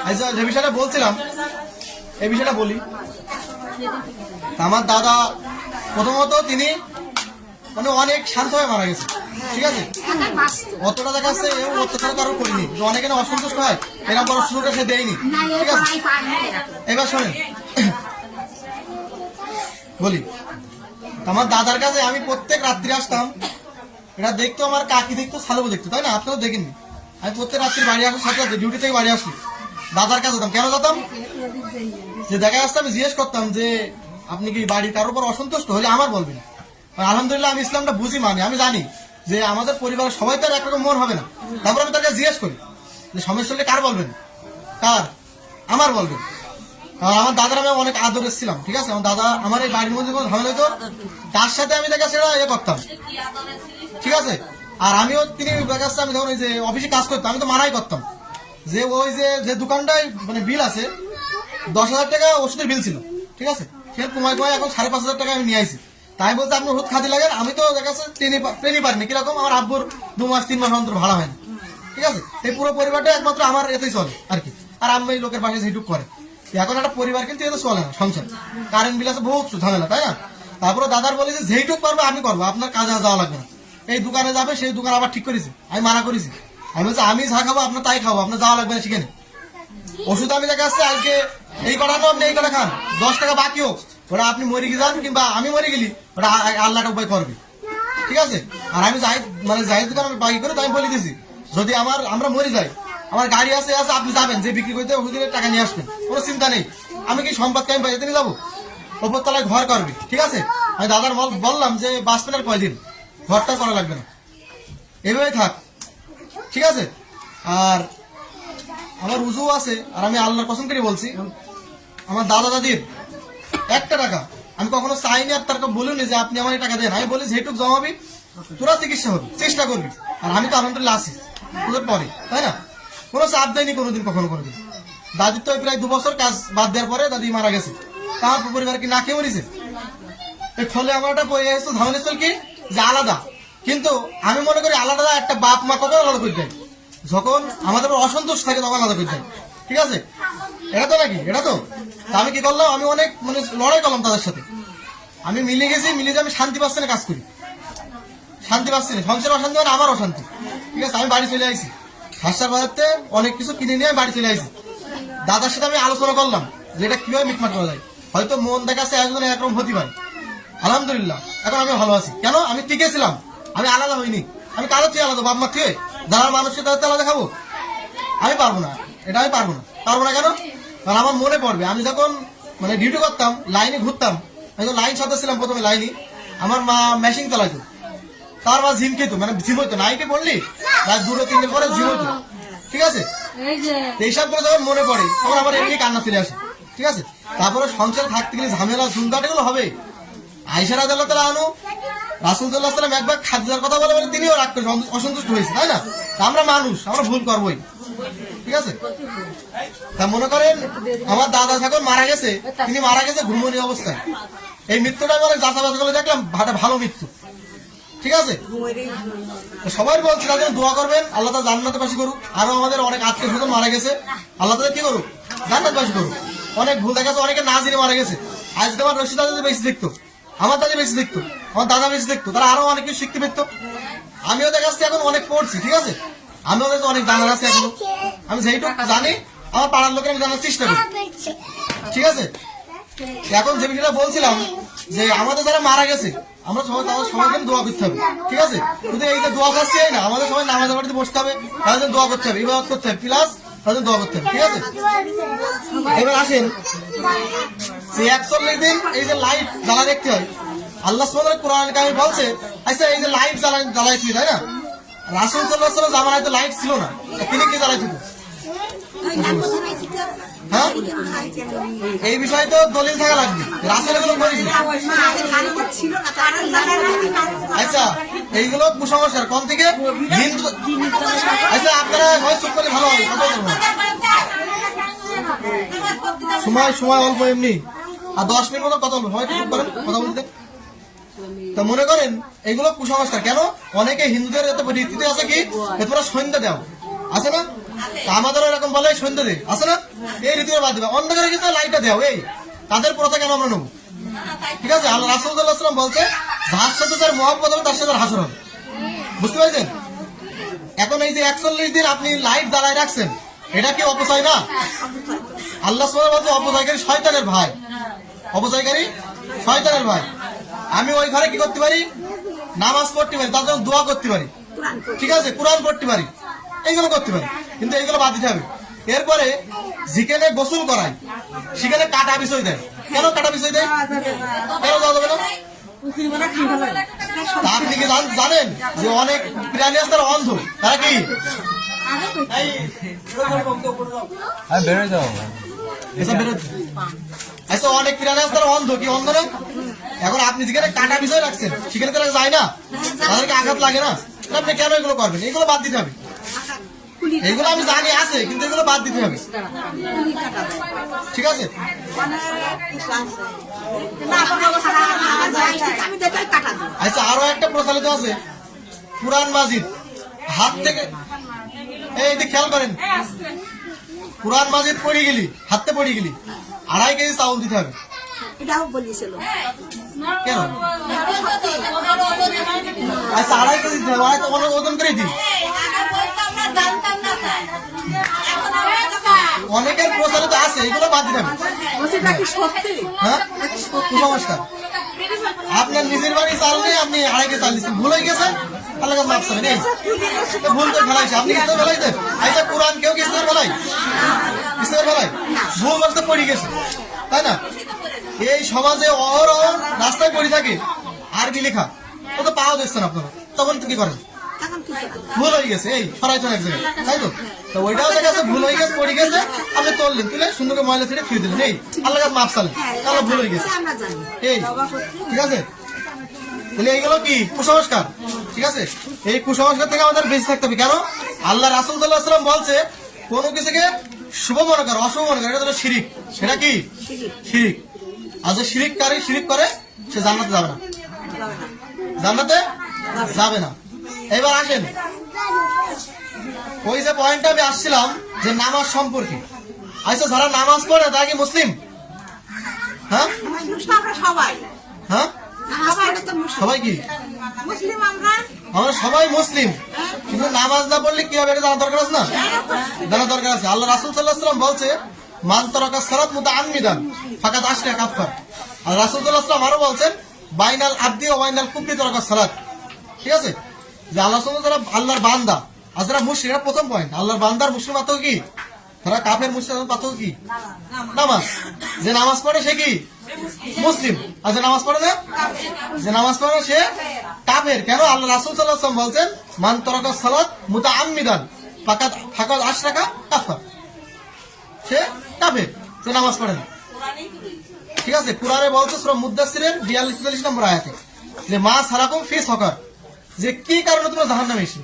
আচ্ছা, যে বিষয়টা বলছিলাম এই বিষয়টা বলি। আমার দাদা প্রথমত তিনি মানে অনেক শান্ত হয়ে মারা গেছে, ঠিক আছে। অতটা দেখা যাচ্ছে অত্যাচার কারো করিনি, অনেকে না অসন্তুষ্ট হয়, এরকম বড় সুযোগটা সে দেয়নি, ঠিক আছে। এবার শোনেন বলি, আমার দাদার কাছে আমি প্রত্যেক রাত্রি আসতাম। এটা দেখতো আমার কাকি দেখতো, সালবো দেখতো, তাই না? আপনারা দেখেননি। আমি প্রত্যেক রাত্রি বাড়ি আসার সাথে সাথে ডিউটি থেকে বাড়ি আসি দাদার কাছে যেতাম। কেন যেতাম? যে দেখা যাচ্ছে আমি জিজ্ঞেস করতাম যে আপনি কি বাড়ি কারোর উপর অসন্তুষ্ট হলে আমার বলবেন। আলহামদুলিল্লাহ আমি ইসলামটা বুঝি, মানে আমি জানি যে আমাদের পরিবারের সবাই তো আর একরকম মন হবে না। তারপর আমি তাকে জিজ্ঞেস করি যে সমস্যা হলে কার বলবেন, কার? আমার বলবেন। আর আমার দাদার আমি অনেক আদর এসেছিলাম, ঠিক আছে। আমার দাদা আমার এই বাড়ির মধ্যে কোনো ঝামেলা হতো, তার সাথে আমি দেখা সেটা ইয়ে করতাম, ঠিক আছে। আর আমিও তিনি দেখা যাচ্ছে আমি যখন ওই যে অফিসে কাজ করতাম, আমি তো মানাই করতাম যে ওই যে দোকানটায় মানে বিল আছে 10,000 টাকা ওষুধের বিল ছিল, ঠিক আছে। সে কমায় কমায় এখন 5,500 টাকা আমি নিয়ে আসি। তাই বলতে আপনি ওষুধ খাতে লাগেন, আমি তো দেখা যাচ্ছে ট্রেনই পারিনি। কিরকম? আমার আব্বুর 2 মাস 3 মাস অন্তর ভাড়া হয়নি, ঠিক আছে। এই পুরো পরিবারটা একমাত্র আমার এতেই চলে আর কি। আর আমি এই লোকের পাশে সেইটুক করে। এখন একটা পরিবার কিন্তু এতে চলে না, সংসার কারেন্ট বিল আছে বহুত ঝামেলা, তাই না? তারপরে দাদার বলে যে যেইটুক পারবো আমি করবো, আপনার কাজে যাওয়া লাগবে না। এই দোকানে যাবে, সেই দোকান আবার ঠিক করেছি, আমি মানা করেছি। আমি বলছি আমি যা খাবো আপনার তাই খাবো, আপনার যাওয়া লাগবে না সেখানে। ওষুধ আমি দেখা যাচ্ছে আজকে এই কটা নো আপনি এই কটা খান, 10 টাকা বাকি হোক, ওটা আপনি মরে গিয়ে যান কিংবা আমি মরে গেলি ওটা আল্লাহটা উপায় করবে, ঠিক আছে। আর আমি জাহিদ দোকান আমি বাকি করে, তো আমি বলে দিয়েছি যদি আমরা মরে যাই, আমার গাড়ি আছে আপনি যাবেন, যে বিক্রি করতে ওষুধের টাকা নিয়ে আসবেন, কোনো চিন্তা নেই। আমি কি সম্পদকে আমি বাড়িতে নিয়ে যাবো, ওপর তলায় ঘর করবে, ঠিক আছে। আমি দাদার বললাম যে বাঁচবেন আর কয়দিন, ঘরটা করা লাগবে না, এইভাবে থাক, ঠিক আছে। আর আমার উজু আছে, আর আমি আল্লাহর কসম করে বলছি, আমার দাদা দাদির 1 টাকা আমি কখনো চাইনি, আর তার বলিনি যে আপনি আমার টাকা দেন। আমি বলি যেটুক জমাবি তোরা চিকিৎসা হবে, চেষ্টা করবি। আর আমি তো আলহামদুলিল্লাহ আছি তোদের পরে, তাই না? কোনো চাপ দেয়নি কোনোদিন, কোনোদিন। দাদির তো প্রায় 2 বছর কাজ বাদ দেওয়ার পরে দাদি মারা গেছে, তার পরিবার কি না খেয়ে মরেছে। এই ফলে আমার একটা ঝামেলা চল কি যে আলাদা, কিন্তু আমি মনে করি আলাদা একটা বাপ মা কখন আলাদা করে দেয়, যখন আমাদের অসন্তোষ থাকে তখন আলাদা করে দেয়, ঠিক আছে। এটা তো নাকি, এটা তো আমি কি করলাম, আমি অনেক মানে লড়াই করলাম তাদের সাথে। আমি মিলে গেছি, মিলে যে আমি শান্তি পাচ্ছি না, কাজ করি শান্তি পাচ্ছি না, সংসার অশান্তি মানে আমার অশান্তি, ঠিক আছে। আমি বাড়ি চলে আসি, হাসার বাজারতে অনেক কিছু কিনে নিয়ে আমি বাড়ি চলে আসি। দাদার সাথে আমি আলোচনা করলাম যে এটা কিভাবে মিটমাট করা যায়। হয়তো মন দেখাচ্ছে একজন একরকম হতে পারে, আলহামদুলিল্লাহ এখন আমি ভালো আছি। কেন? আমি টিকেছিলাম, আমি আলাদা হইনি। আমি কারো চেয়ে আলাদা, বাপ মা থেকে যারা মানুষকে তাদের আলাদা খাবো, আমি পারবো না, এটা আমি পারবো না কেন? কারণ আমার মনে পড়বে আমি যখন মানে ডিউটি করতাম, লাইনে ঘুরতাম, আমি তো লাইন সাথে ছিলাম প্রথমে লাইনে, আমার মা মেশিন চালাইতো, তার মা জিম খেতো, মানে জিম হইতো, নাইটে পড়লি রাত 2-3 দিন পরে জিম হইতো, ঠিক আছে। এইসব করে যখন মনে পড়ে তখন আমার এমনি কান্না চলে আসে, ঠিক আছে। তারপরে সংসার থাকতে গেলে ঝামেলা ঝুলঝাট এগুলো হবে। আয়েশা রাদিয়াল্লাহু তাআলা আনহু রাসূল সাল্লাল্লাহু আলাইহি ওয়াসাল্লাম একবার খাদিজার কথা বলে বলে তিনিও রাগ করে অসন্তুষ্ট হয়েছে, তাই না? তা আমরা মানুষ, আমরা ভুল করবোই, ঠিক আছে? তা মনে করেন আমার দাদা যখন মারা গেছে, তিনি মারা গেছে ঘুমনি অবস্থায়। এই মৃত্যুটা আমি অনেক যাচা বাছা করে দেখলাম ভালো মৃত্যু, ঠিক আছে? তো সবাই বলছে তাদের দোয়া করবেন, আল্লাহ তাআলা জান্নাতে বাসী করুক। আরো আমাদের অনেক আত্মীয় স্বজন মারা গেছে, আল্লাহ তাআলা কি করুক, জান্নাত বাসী করুক। অনেক ভুল দেখা গেছে, অনেকে না জেনে মারা গেছে। আজকে আমার রশিদ দাদা বেশি দেখতো, আমার দাদা বেশি দেখতো, আমার দাদা বেশি দেখতো, তারা আরো অনেক কিছু শিখতে পেত। আমিও দেখা যাচ্ছে এখন অনেক পড়ছি, ঠিক আছে? আমিও দেখছি অনেক জানার আছে এখন। আমি যেইটুকু জানি আমার পাড়ার লোকের আমি জানার চেষ্টা করি, ঠিক আছে? এখন যে বিষয়টা বলছিলাম যে আমাদের যারা মারা গেছে আমরা সবাই তাদের সবাইকে দোয়া করতে হবে, ঠিক আছে? শুধু এই যে দোয়া করছি না, আমাদের সবাই নামাজের বাড়িতে বসতে হবে, তাদের দোয়া করতে হবে, ইবাদত করতে হবে, প্লাস তাদের দোয়া করতে হবে, ঠিক আছে? এবার আসেন যে 41 দিন এই যে লাইট জ্বালা দেখতে হয়, আল্লাহ সুবহানাহু ওয়া তাআলা কোরআন কারিমে বলছে, আচ্ছা এই যে লাইট জ্বালাইছি, তাই না? রাসূল সাল্লাল্লাহু আলাইহি ওয়াসাল্লাম জামানায় তো লাইট ছিল না, তিনি কি জ্বালাইছিল? হ্যাঁ, এই বিষয়ে তো দলিল থাকা লাগবে, রাসূল এগুলো করেছিল। আচ্ছা এইগুলো কুসংস্কার কোন থেকে? হিন্দু। আচ্ছা আপনারা সবাই চুপ করলে ভালো হবে, কথা বলবো না। সময় অল্প এমনি, আর 10 মিনিট মতো কথা বলবো, সবাই চুপ করেন কথা বলতে। তা মনে করেন এগুলো কুসংস্কার কেন? অনেকে হিন্দুদের এত রীতিতে আছে কি তোমরা সন্ধ্যা দাও, আছে না? আমাদেরও এরকম বলে সন্ধ্যা দে, আছে না? এই রীতি বাদ দেবে, অন্ধকারে গেছে লাইটটা দেও, এই তাদের প্রথা কেন আমরা নেবো? ঠিক আছে, আল্লাহ রাসূল সাল্লাল্লাহু আলাইহি ওয়াসাল্লাম বলছে যার সাথে যার মহব্বত হবে তার সাথে তার হাসর হবে, বুঝতে পারছেন? এখন এই যে 41 দিন আপনি লাইট জ্বালায় রাখছেন, এটা কি অপচয় না? আল্লাহ সুবহানাহু ওয়া তাআলা বলছে অপচয়কারী শয়তানের ভাই, অপচয়কারী শয়তানের ভাই। আমি ওই ঘরে কি করতে পারি? নামাজ পড়তে পারি, তার জন্য দোয়া করতে পারি, ঠিক আছে? কোরআন পড়তে পারি, এইগুলো করতে পারি, কিন্তু এইগুলো বাদ দিতে হবে। এরপরে যেখানে গোসল করায় সেখানে কাটা বিষয় দেয়, কেন কাটা বিষয় দেয়? কেন দেওয়া যাবে না? তা আপনি কি জানেন যে অনেক প্রাণী আছে তারা অন্ধ, তারা কি আচ্ছা অনেক প্রাণী আছে তারা অন্ধ, কি অন্ধ না? এখন আপনি যেখানে কাটা বিষয় রাখছেন সেখানে তারা যায় না, তাদেরকে আঘাত লাগে না, আপনি কেন এগুলো করবেন? এগুলো বাদ দিতে হবে। এগুলো আমি জানি আছে, কিন্তু এগুলো বাদ দিতে হবে, ঠিক আছে? আচ্ছা আরো একটা প্রচলিত আছে, কুরআন মাজিদ হাত থেকে, এই দিকে খেয়াল করেন, কুরআন মাজিদ পড়ে গেলি, হাতে পড়ে গেলি, 2.5 কেজি চাউল দিতে হবে। এটাও বলেছিল কেন? আচ্ছা 2.5 কেজি দিতে হবে, তো অনেক ওজন করে দিই। অনেকের প্রচলিত আছে, এগুলো বাদ দিতে হবে। হ্যাঁ, কুসংস্কার। আপনার নিজের বাড়ি চাল নেই, আপনি 2.5 কেজি চাল দিচ্ছেন, ভুল হয়ে গেছে, আল্লাহ কাছে মাফ চাবেন। এই ভুল তো ফেলাইছে, আপনি কিসের ফেলাইছেন? আচ্ছা কোরআন কেউ কিসের ফেলাই? কিসের ফেলাই? ভুল বলতে পড়ে গেছে, তাই না? এই সমাজে অহরহ রাস্তায় পড়ে থাকে আরবি লেখা, ও তো পাওয়া যাচ্ছে না আপনারা, তখন কি করেন? ভুল হয়ে গেছে, এই সরাইছেন এক জায়গায়, তাই তো? তো ওইটাও দেখা গেছে ভুল হয়ে গেছে, পড়ে গেছে, আপনি তুললেন, তুলে সুন্দর করে ময়লা ছেড়ে ফিরে দিলেন, এই আল্লাহ কাছে মাফ চালেন, তাহলে ভুল হয়ে গেছে, এই ঠিক আছে? তাহলে এইগুলো কি কুসংস্কার, ঠিক আছে? এই কুসংস্কার থেকে আমাদের বেঁচে থাকতে হবে। কেন? আল্লাহ রাসূল সাল্লাল্লাহু আলাইহি ওয়াসাল্লাম বলছে কোন কিছুকে শুভ মনে করো, অশুভ মনে করো, এটা হলো শিরিক। সেটা কি? শিরিক। আর যে শিরিককারী শিরিক করে সে জান্নাতে যাবে না, জান্নাতে যাবে না। এবার আসেন ওই যে পয়েন্টটা আমি আসছিলাম যে নামাজ সম্পর্কে। আচ্ছা যারা নামাজ পড়ে তারা কি মুসলিম? হ্যাঁ সবাই, হ্যাঁ সবাই কি? আমরা সবাই মুসলিম, কিন্তু নামাজ না পড়লে কি হবে এটা জানা দরকার আছে না? জানা দরকার আছে। আল্লাহ রাসূল সাল্লাল্লাহু আলাইহি ওয়াসাল্লাম বলছে মান তারাকা সালাত মুতাআম্মিদান ফাকাদ আশরাকা কাফার। আর রাসূল সাল্লাল্লাহু আলাইহি ওয়াসাল্লাম আরো বলছেন বাইনাল আবদি ওয়া বাইনাল কুফরি তারাকা সালাত, ঠিক আছে? যে আল্লাহ সুবহানাহু ওয়া তাআলা আল্লাহর বান্দা আর যারা মুশরিক, এটা প্রথম পয়েন্ট। আল্লাহর বান্দার মুসলিম পার্থক্য কি? তারা কাফের মুশরিকের পার্থক্য কি? নামাজ। যে নামাজ পড়ে সে কি? মুসলিম। আর যে নামাজ পড়ে না, যে নামাজ পড়ে সে কাফের। কেন? আল্লাহ রাসূল সাল্লাল্লাহু আলাইহি ওয়াসাল্লাম বলছেন মান তারাকা সালাত মুতাআম্মিদান ফাকাদ আশরাকা কাফার। সে কাফের, সে নামাজ পড়ে না। ঠিক আছে, কুরআনে বলছে সূরা মুদ্দাসসিরের 42-43 নম্বর আয়াতে যে মা সালাকুম ফি সাকার, যে কি কারণে তোমরা জাহান্নামে এসেছো,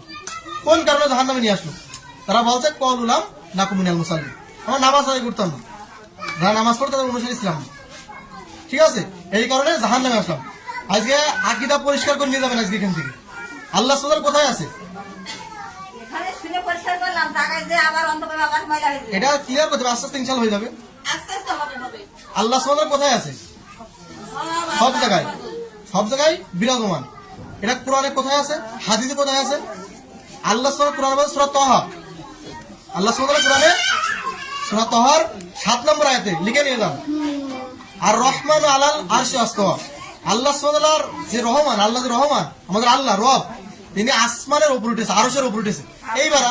কোন কারণে জাহান্নামে নিয়ে আসলো। তারা বলছে ক্বালুলাম নাকুম মিনাল মুসাল্লিন, আমরা নামাজ আদায় করতাম না, যারা নামাজ পড়তো তাদের অনুসারী ছিলাম না। ঠিক আছে, এই কারণে জাহান্নামে আসলাম। আজকে আকীদা পরিষ্কার করে নিয়ে যাবেন আজকে এখান থেকে। আল্লাহ সুবহানাহু কোথায় আছে এখানে শুনে পরিষ্কার করলাম, টাকায় যে আবার অন্ধকারে আবার ময়লা হয়ে যাবে। এটা ক্লিয়ার করতে হবে, আস্তে আস্তে ইনশাআল্লাহ হয়ে যাবে। আস্তে আস্তে হবে। আল্লাহ সুবহানাহু কোথায় আছে? সব জায়গায়, সব জায়গায় বিরাজমান। এটা কোরআনে কোথায় আছে, হাদিসে কোথায় আছে? আল্লাহ সুবহানাহু কোরআনে বলে সূরা তাহা, আল্লাহ সুবহানাহু কোরআনে সূরা তাহার 7 নম্বর আয়াতে লিখে নিয়ে যান, আর রহমান আলাল আরশি আস্তাওয়া। আল্লাহ সুবহানাহু যে রহমান, আল্লাহ যে রহমান, আমাদের আল্লাহ রব, তিনি আসমানের উপর উঠেছে, আরশের উপর উঠেছে। এইবার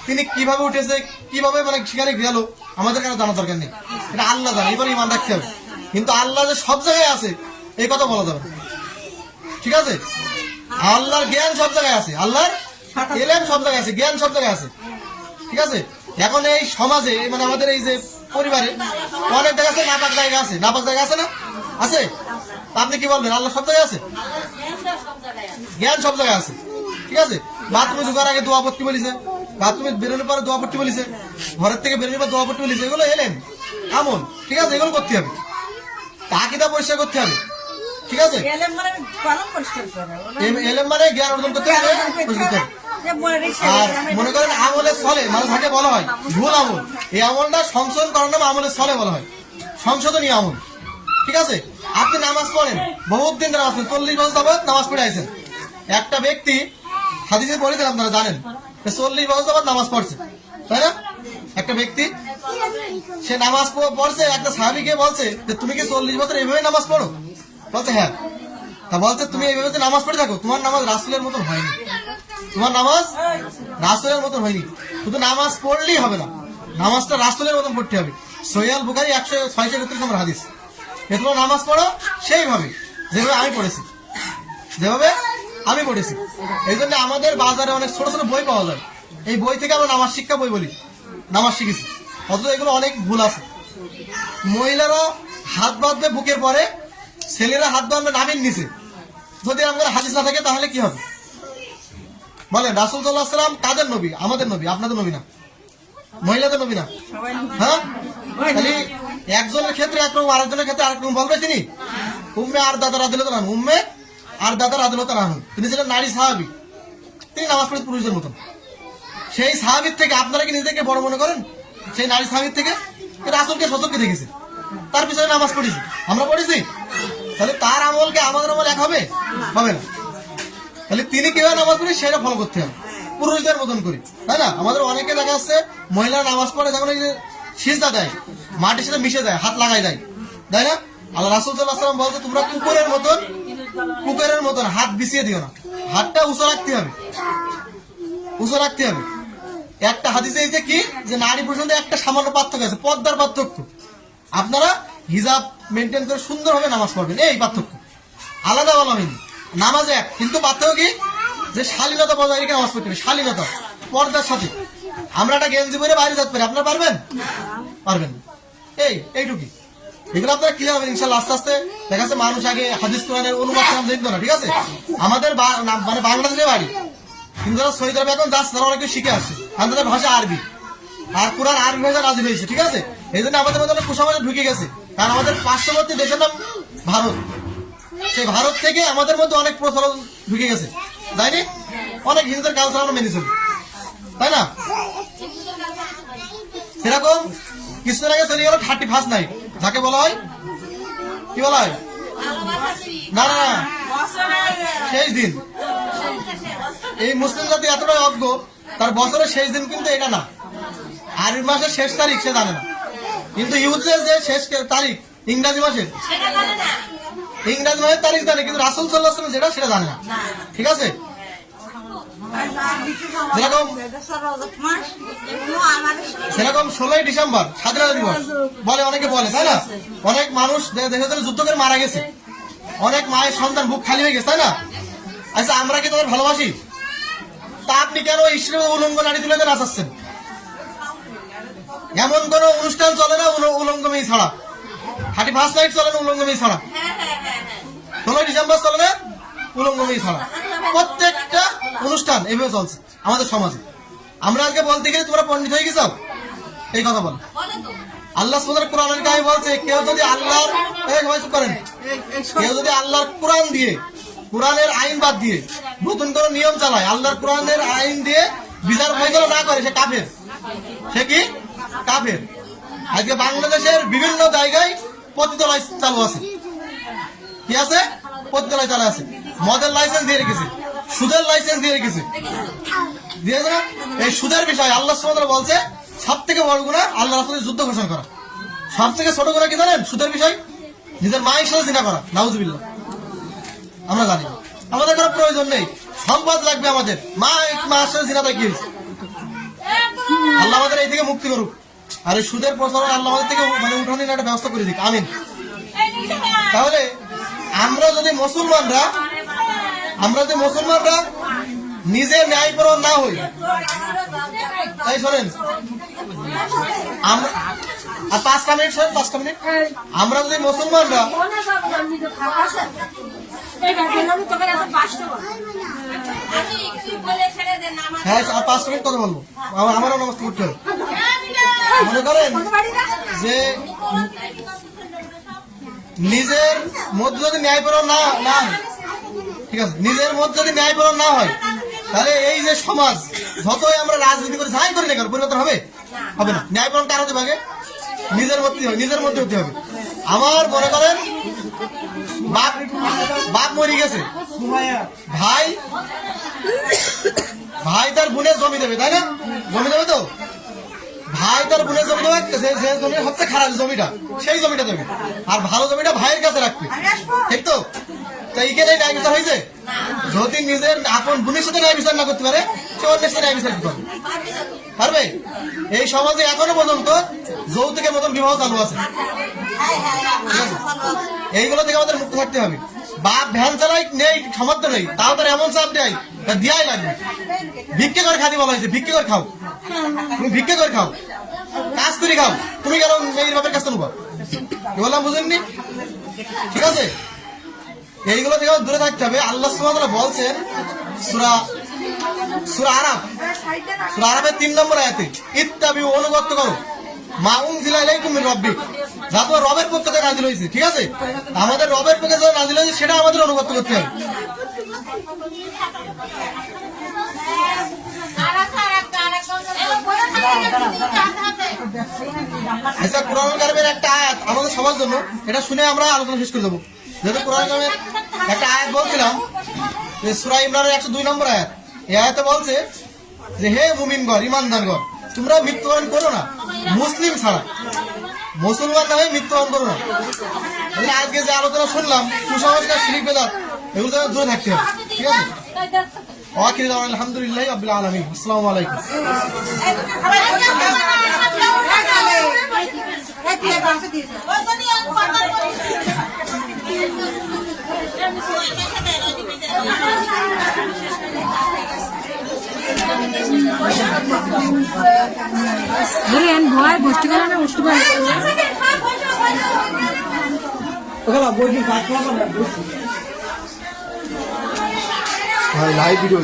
তিনি কিভাবে উঠেছে, কিভাবে মানে সেখানে গেল, আমাদের কাছে জানা দরকার নেই, এটা আল্লাহ জানে, এবার ঈমান রাখতে হবে। কিন্তু আল্লাহ যে সব জায়গায় আছে এই কথা বলা যাবে না। ঠিক আছে, আল্লাহর জ্ঞান সব জায়গায় আছে, আল্লাহর ইলম সব জায়গায় আছে, জ্ঞান সব জায়গায় আছে। ঠিক আছে, এখন এই সমাজে মানে আমাদের এই যে পরিবারে অনেক জায়গা আছে, নাপাক জায়গা আছে, নাপাক জায়গা আছে না, আছে? তা আপনি কি বলবেন আল্লাহ সব জায়গায় আছে? জ্ঞান সব জায়গায় আছে। ঠিক আছে, বাথরুমে ঢোকার আগে দোয়া পড়তে বলেছে, বাথরুমে বেরোনোর পরে দোয়া পড়তে বলেছে, ঘরের থেকে বেরোনোর পর দোয়া পড়তে বলেছে, এগুলো এলেন আমল। ঠিক আছে, এগুলো করতে হবে, আকীদা পরিষ্কার করতে হবে। ঠিক আছে, এলেম মানে জ্ঞান অর্জন করতে হবে, পরিষ্কার করতে হবে। আর মনে করেন আমলের ছলে মানে যাকে বলা হয় ভুল আমল, এই আমলটা সংশোধন করার নাম আমলের ছলে বলা হয়, সংশোধনীয় আমল। ঠিক আছে, আপনি নামাজ পড়েন, বহুত দিন নামাজ পড়েন, 40 বছর যাবত নামাজ পড়ে আছেন। একটা ব্যক্তি হাদিসে পড়েছেন, আপনারা জানেন, 40 বছর যাবত নামাজ পড়ছে, তাই না? একটা ব্যক্তি সে নামাজ পড়ছে, একটা সাহাবীকে বলছে যে তুমি কি 40 বছর এইভাবে নামাজ পড়ো? বলছে হ্যাঁ। তা বলছে তুমি এইভাবে নামাজ পড়ে থাকো, তোমার নামাজ রাসূলের মতন হয়নি, তোমার নামাজ রাসূলের মতন হয়নি। শুধু নামাজ পড়লেই হবে না, নামাজটা রাসূলের মতন পড়তে হবে। সহিহ আল বুখারী 136 নম্বর হাদিস। তোমরা নামাজ পড়ো সেইভাবে যেভাবে আমি পড়েছি, যেভাবে আমি পড়েছি। এই জন্য আমাদের বাজারে অনেক ছোট ছোট বই পাওয়া যায়, এই বই থেকে আমরা নামাজ শিক্ষা বই বলি, নামাজ শিখেছি, অথচ এগুলো অনেক ভুল আছে। মহিলারা হাত বাঁধবে বুকের পরে, ছেলেরা হাত বাঁধবে নাভির নিচে। যদি আমাদের হাদিস না থাকে তাহলে কি হবে বলেন? রাসূল সাল্লাল্লাহু আলাইহি ওয়াসাল্লাম কাদের নবী? আমাদের নবী, আপনাদের নবী না, মহিলাদের নবী না। হ্যাঁ, খালি একজনের ক্ষেত্রে একরকম, আরেকজনের ক্ষেত্রে আরেকরকম বলবে। তিনি উম্মে আর দাদা রাদিয়াল্লাহু আনহু, উম্মে আর দাদা রাদিয়াল্লাহু আনহু, তিনি ছিলেন নারী সাহাবী, তিনি নামাজ পড়েন পুরুষদের মতন। সেই সাহাবীর থেকে আপনারা কি নিজেকে বড় মনে করেন? সেই নারী সাহাবীর থেকে রাসূলকে সচক্ষে দেখেছে, তার পিছনে নামাজ পড়েছি, আমরা পড়েছি, তাহলে তার আমলকে আমাদের আমল এক হবে? হবে না। তাহলে তিনি কিভাবে নামাজ পড়ি সেটা ফলো করতে হবে, পুরুষদের মতন করি, তাই না? আমাদের অনেকে দেখা যাচ্ছে মহিলারা নামাজ পড়ে যখন এই যে সিজদা দেয়, মাটির সাথে মিশে যায়, হাত লাগাই দেয়, তাই না? আল্লাহ রাসূল সাল্লাল্লাহু আলাইহি ওয়াসাল্লাম বলছে তোমরা কুকুরের মতন হাত বিছিয়ে দিও না, হাতটা উঁচু রাখতে হবে, উঁচু রাখতে হবে। একটা হাদিসে এই যে কি যে নারী পুরুষের মধ্যে একটা সামান্য পার্থক্য আছে, পর্দার পার্থক্য। আপনারা হিজাব মেনটেন করে সুন্দরভাবে নামাজ পড়বেন, এই পার্থক্য, আলাদা বলা হয়নি। নামাজ এক, কিন্তু পার্থক্য কি যে শালীনতা বজায় রেখে নামাজ পড়তে হবে, শালীনতা, পর্দার সাথে। আমরা একটা গেঞ্জি পরে বাইরে যেতে পারি, আপনারা পারবেন? পারবেন না। এইটুকুই, এগুলো আপনারা ক্লিয়ার হবেন ইনশাআল্লাহ। আস্তে আস্তে দেখা যাচ্ছে মানুষ আগে হাদিস কোরআনের অনুবাদ জানতো না, ঠিক আছে? আমাদের মানে বাংলাদেশে বাড়ি, কিন্তু যারা সৌদি আরবে এখন যাচ্ছে তারা অনেকে শিখে আসছে, কারণ তাদের ভাষা আরবি, আর কোরআন আরবি ভাষা নাযিল হয়েছে। ঠিক আছে, এই জন্য আমাদের মধ্যে অনেক কুসংস্কার ঢুকে গেছে, কারণ আমাদের পার্শ্ববর্তী দেশের নাম ভারত, সেই ভারত থেকে আমাদের মধ্যে অনেক প্রচলন ঢুকে গেছে, তাইনি? অনেক হিন্দুদের কালচার আমরা মেনে চলি, তাই না? সেরকম কিছুদিন আগে চলে গেল 31st নাইট, যাকে বলা হয় কি বলা হয়? না না, শেষ দিন। এই মুসলিম জাতি এতটাই অজ্ঞ, তার বছরের শেষ দিন কিন্তু এটা না, আরবি মাসের শেষ তারিখ সে জানে না, কিন্তু ইহুদিদের যে শেষ তারিখ ইংরাজি মাসের, ইংরাজি মাসের তারিখ জানে, কিন্তু রাসূল সাল্লাল্লাহু আলাইহি ওয়াসাল্লাম যেটা সেটা জানে না। ঠিক আছে, সেরকম 16ই ডিসেম্বর স্বাধীনতা দিবস বলে, অনেকে বলে, তাই না? অনেক মানুষ দেশের জন্য যুদ্ধ করে মারা গেছে, অনেক মায়ের সন্তান বুক খালি হয়ে গেছে, তাই না? আচ্ছা, আমরা কি তাদের ভালোবাসি? তা আপনি কেন ইসলামের উলঙ্গ নারী তুলে নাচাচ্ছেন? এমন কোন অনুষ্ঠান চলে না উলঙ্গ মেয়ে ছাড়া, 31 নাইট চলে না উলঙ্গমি ছাড়া, 16 ডিসেম্বর চলে না উলঙ্গমি ছাড়া। প্রত্যেকটা অনুষ্ঠান এইভাবে চলছে আমাদের সমাজে। আমরা আজকে বলতে গেলে তোমরা পণ্ডিত হয়ে গেছো এই কথা বল। আল্লাহ সুবহানাহু কোরআনের গায়ে বলছে কেউ যদি আল্লাহর কেউ যদি আল্লাহর কোরআন দিয়ে, কোরআনের আইন বাদ দিয়ে নতুন করে নিয়ম চালায়, আল্লাহর কোরআনের আইন দিয়ে বিচার ফয়সালা না করে, সে কাফের। সে কি কাফের? আজকে বাংলাদেশের বিভিন্ন জায়গায় পতিতালয় চালু আছে। কি আছে? পতিতালয় চালু আছে। মদের লাইসেন্স দিয়ে রেখেছে, সুদের লাইসেন্স দিয়ে রেখেছে, দিয়েছে না? এই সুদের বিষয় আল্লাহ সুবহানাহু ওয়া তাআলা বলছে সব থেকে বড় গুনাহ আল্লাহ রাসূলের যুদ্ধ ঘোষণা করা। সব থেকে ছোট গুনাহ কি জানেন? সুদের বিষয়, নিজের মায়ের সাথে জিনা করা। নাউজুবিল্লাহ। আমরা জানি আমাদের কোনো প্রয়োজন নেই, সম্পদ লাগবে আমাদের, মায়ের সাথে জিনাটা কি হয়েছে? আল্লাহ আমাদের এই থেকে মুক্তি করুক, আর এই সুদের প্রচলন আল্লাহ আমাদের থেকে মানে উঠানোর একটা ব্যবস্থা করে দিক। আমিন। তাহলে আমরা যদি মুসলমানরা নিজে ন্যায়পরায়ণ না হই, তাই শোনেন আমরা আর 5টা মিনিট শোনেন, 5টা মিনিট। আমরা যদি মুসলমানরা হ্যাঁ আর 5 মিনিট কথা বলবো, আমারও নমস্ত করতে হবে। মনে করেন যে নিজের মধ্যে যদি ন্যায়পরায়ণ না হয়, ঠিক আছে, নিজের মধ্যে যদি ন্যায়পরায়ণ না হয়, তাহলে এই যে সমাজ যতই আমরা রাজনীতি করে যাই করি না কেন পরিবর্তন হবে? হবে না। ন্যায়পরায়ণ কার হতে পারে? নিজের মধ্যে হতে হবে। আমার মনে করেন বাপ মরে গেছে, ভাই তার বোনের জমি দেবে, তাই না? জমি দেবে তো, ভাই তার বোনের জমি দেবে, যে জমি হচ্ছে খারাপ জমিটা, সেই জমিটা দেবে, আর ভালো জমিটা ভাইয়ের কাছে রাখবে, ঠিক তো? তাই এখানে ন্যায় বিচার হয়েছে? যদি নিজের আপন বোনের সাথে ন্যায় বিচার না করতে পারে, সে অন্যের সাথে ন্যায় বিচার করতে পারবে? এই সমাজে এখনো পর্যন্ত যৌতুকের মতন বিবাহ চালু আছে। এইগুলো থেকে আমাদের মুক্ত থাকতে হবে। বাপ ভ্যান চালাই নেই, সামর্থ্য নেই, তাও তার এমন চাপ দেয়, দিয়াই লাগবে। ভিক্ষে করে খাতে বলা হয়েছে, ভিক্ষে করে খাও, তুমি ভিক্ষে করে খাও, কাজ করে খাও, তুমি কেন মেয়ের বাপের কাছে নেবো? কি বললাম বুঝেননি? ঠিক আছে, এইগুলো থেকে দূরে থাকতে হবে। আল্লাহ সুবহানাহু ওয়া তাআলা বলছেন সূরা আরাফের 3 নম্বর আয়াতে, ইত্তাবিউ, অনুগত করো, মা উনজিলা ইলাইকুম মির রাব্বিক, যা তোমার রবের পক্ষ থেকে নাযিল হয়েছে। ঠিক আছে, আমাদের রবের পক্ষ থেকে নাযিল হয়েছে সেটা আমাদের অনুগত করতে হবে। আচ্ছা, কোরআনুল কারীমের একটা আয়াত আমাদের সবার জন্য, এটা শুনে আমরা আলোচনা শেষ করে দেবো। যেহেতু কোরআনুল কারীমের একটা আয়াত বলছিলাম, যে সূরা ইমরানের 102 নম্বর আয়াত, এই আয়াতে বলছে যে হে মুমিনগণ, ঈমানদারগণ, তোমরা মৃত্যুবরণ করো না মুসলিম ছাড়া, মুসলমান না হয়ে মৃত্যুবরণ করো না। আজকে যে আলোচনা শুনলাম, কুসংস্কার, শিরক, বিদআত, এগুলো থেকে দূরে থাকতে হবে। ঠিক আছে, আখির দাওয়ানা আলহামদুলিল্লাহি রাব্বিল আলামিন। আসসালামু আলাইকুম। ভয় বসতে পারে না, বসতে পারে লাইভ ভিডিও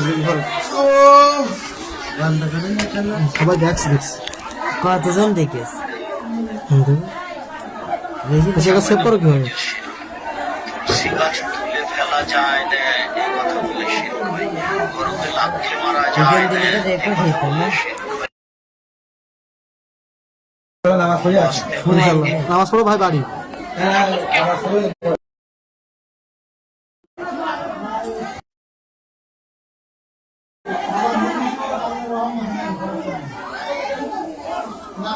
সবাই দেখছি। কতজন দেখেছ? সেটা সেভ করো কিভাবে? নামাজ পড়ো ভাই বাড়ি। না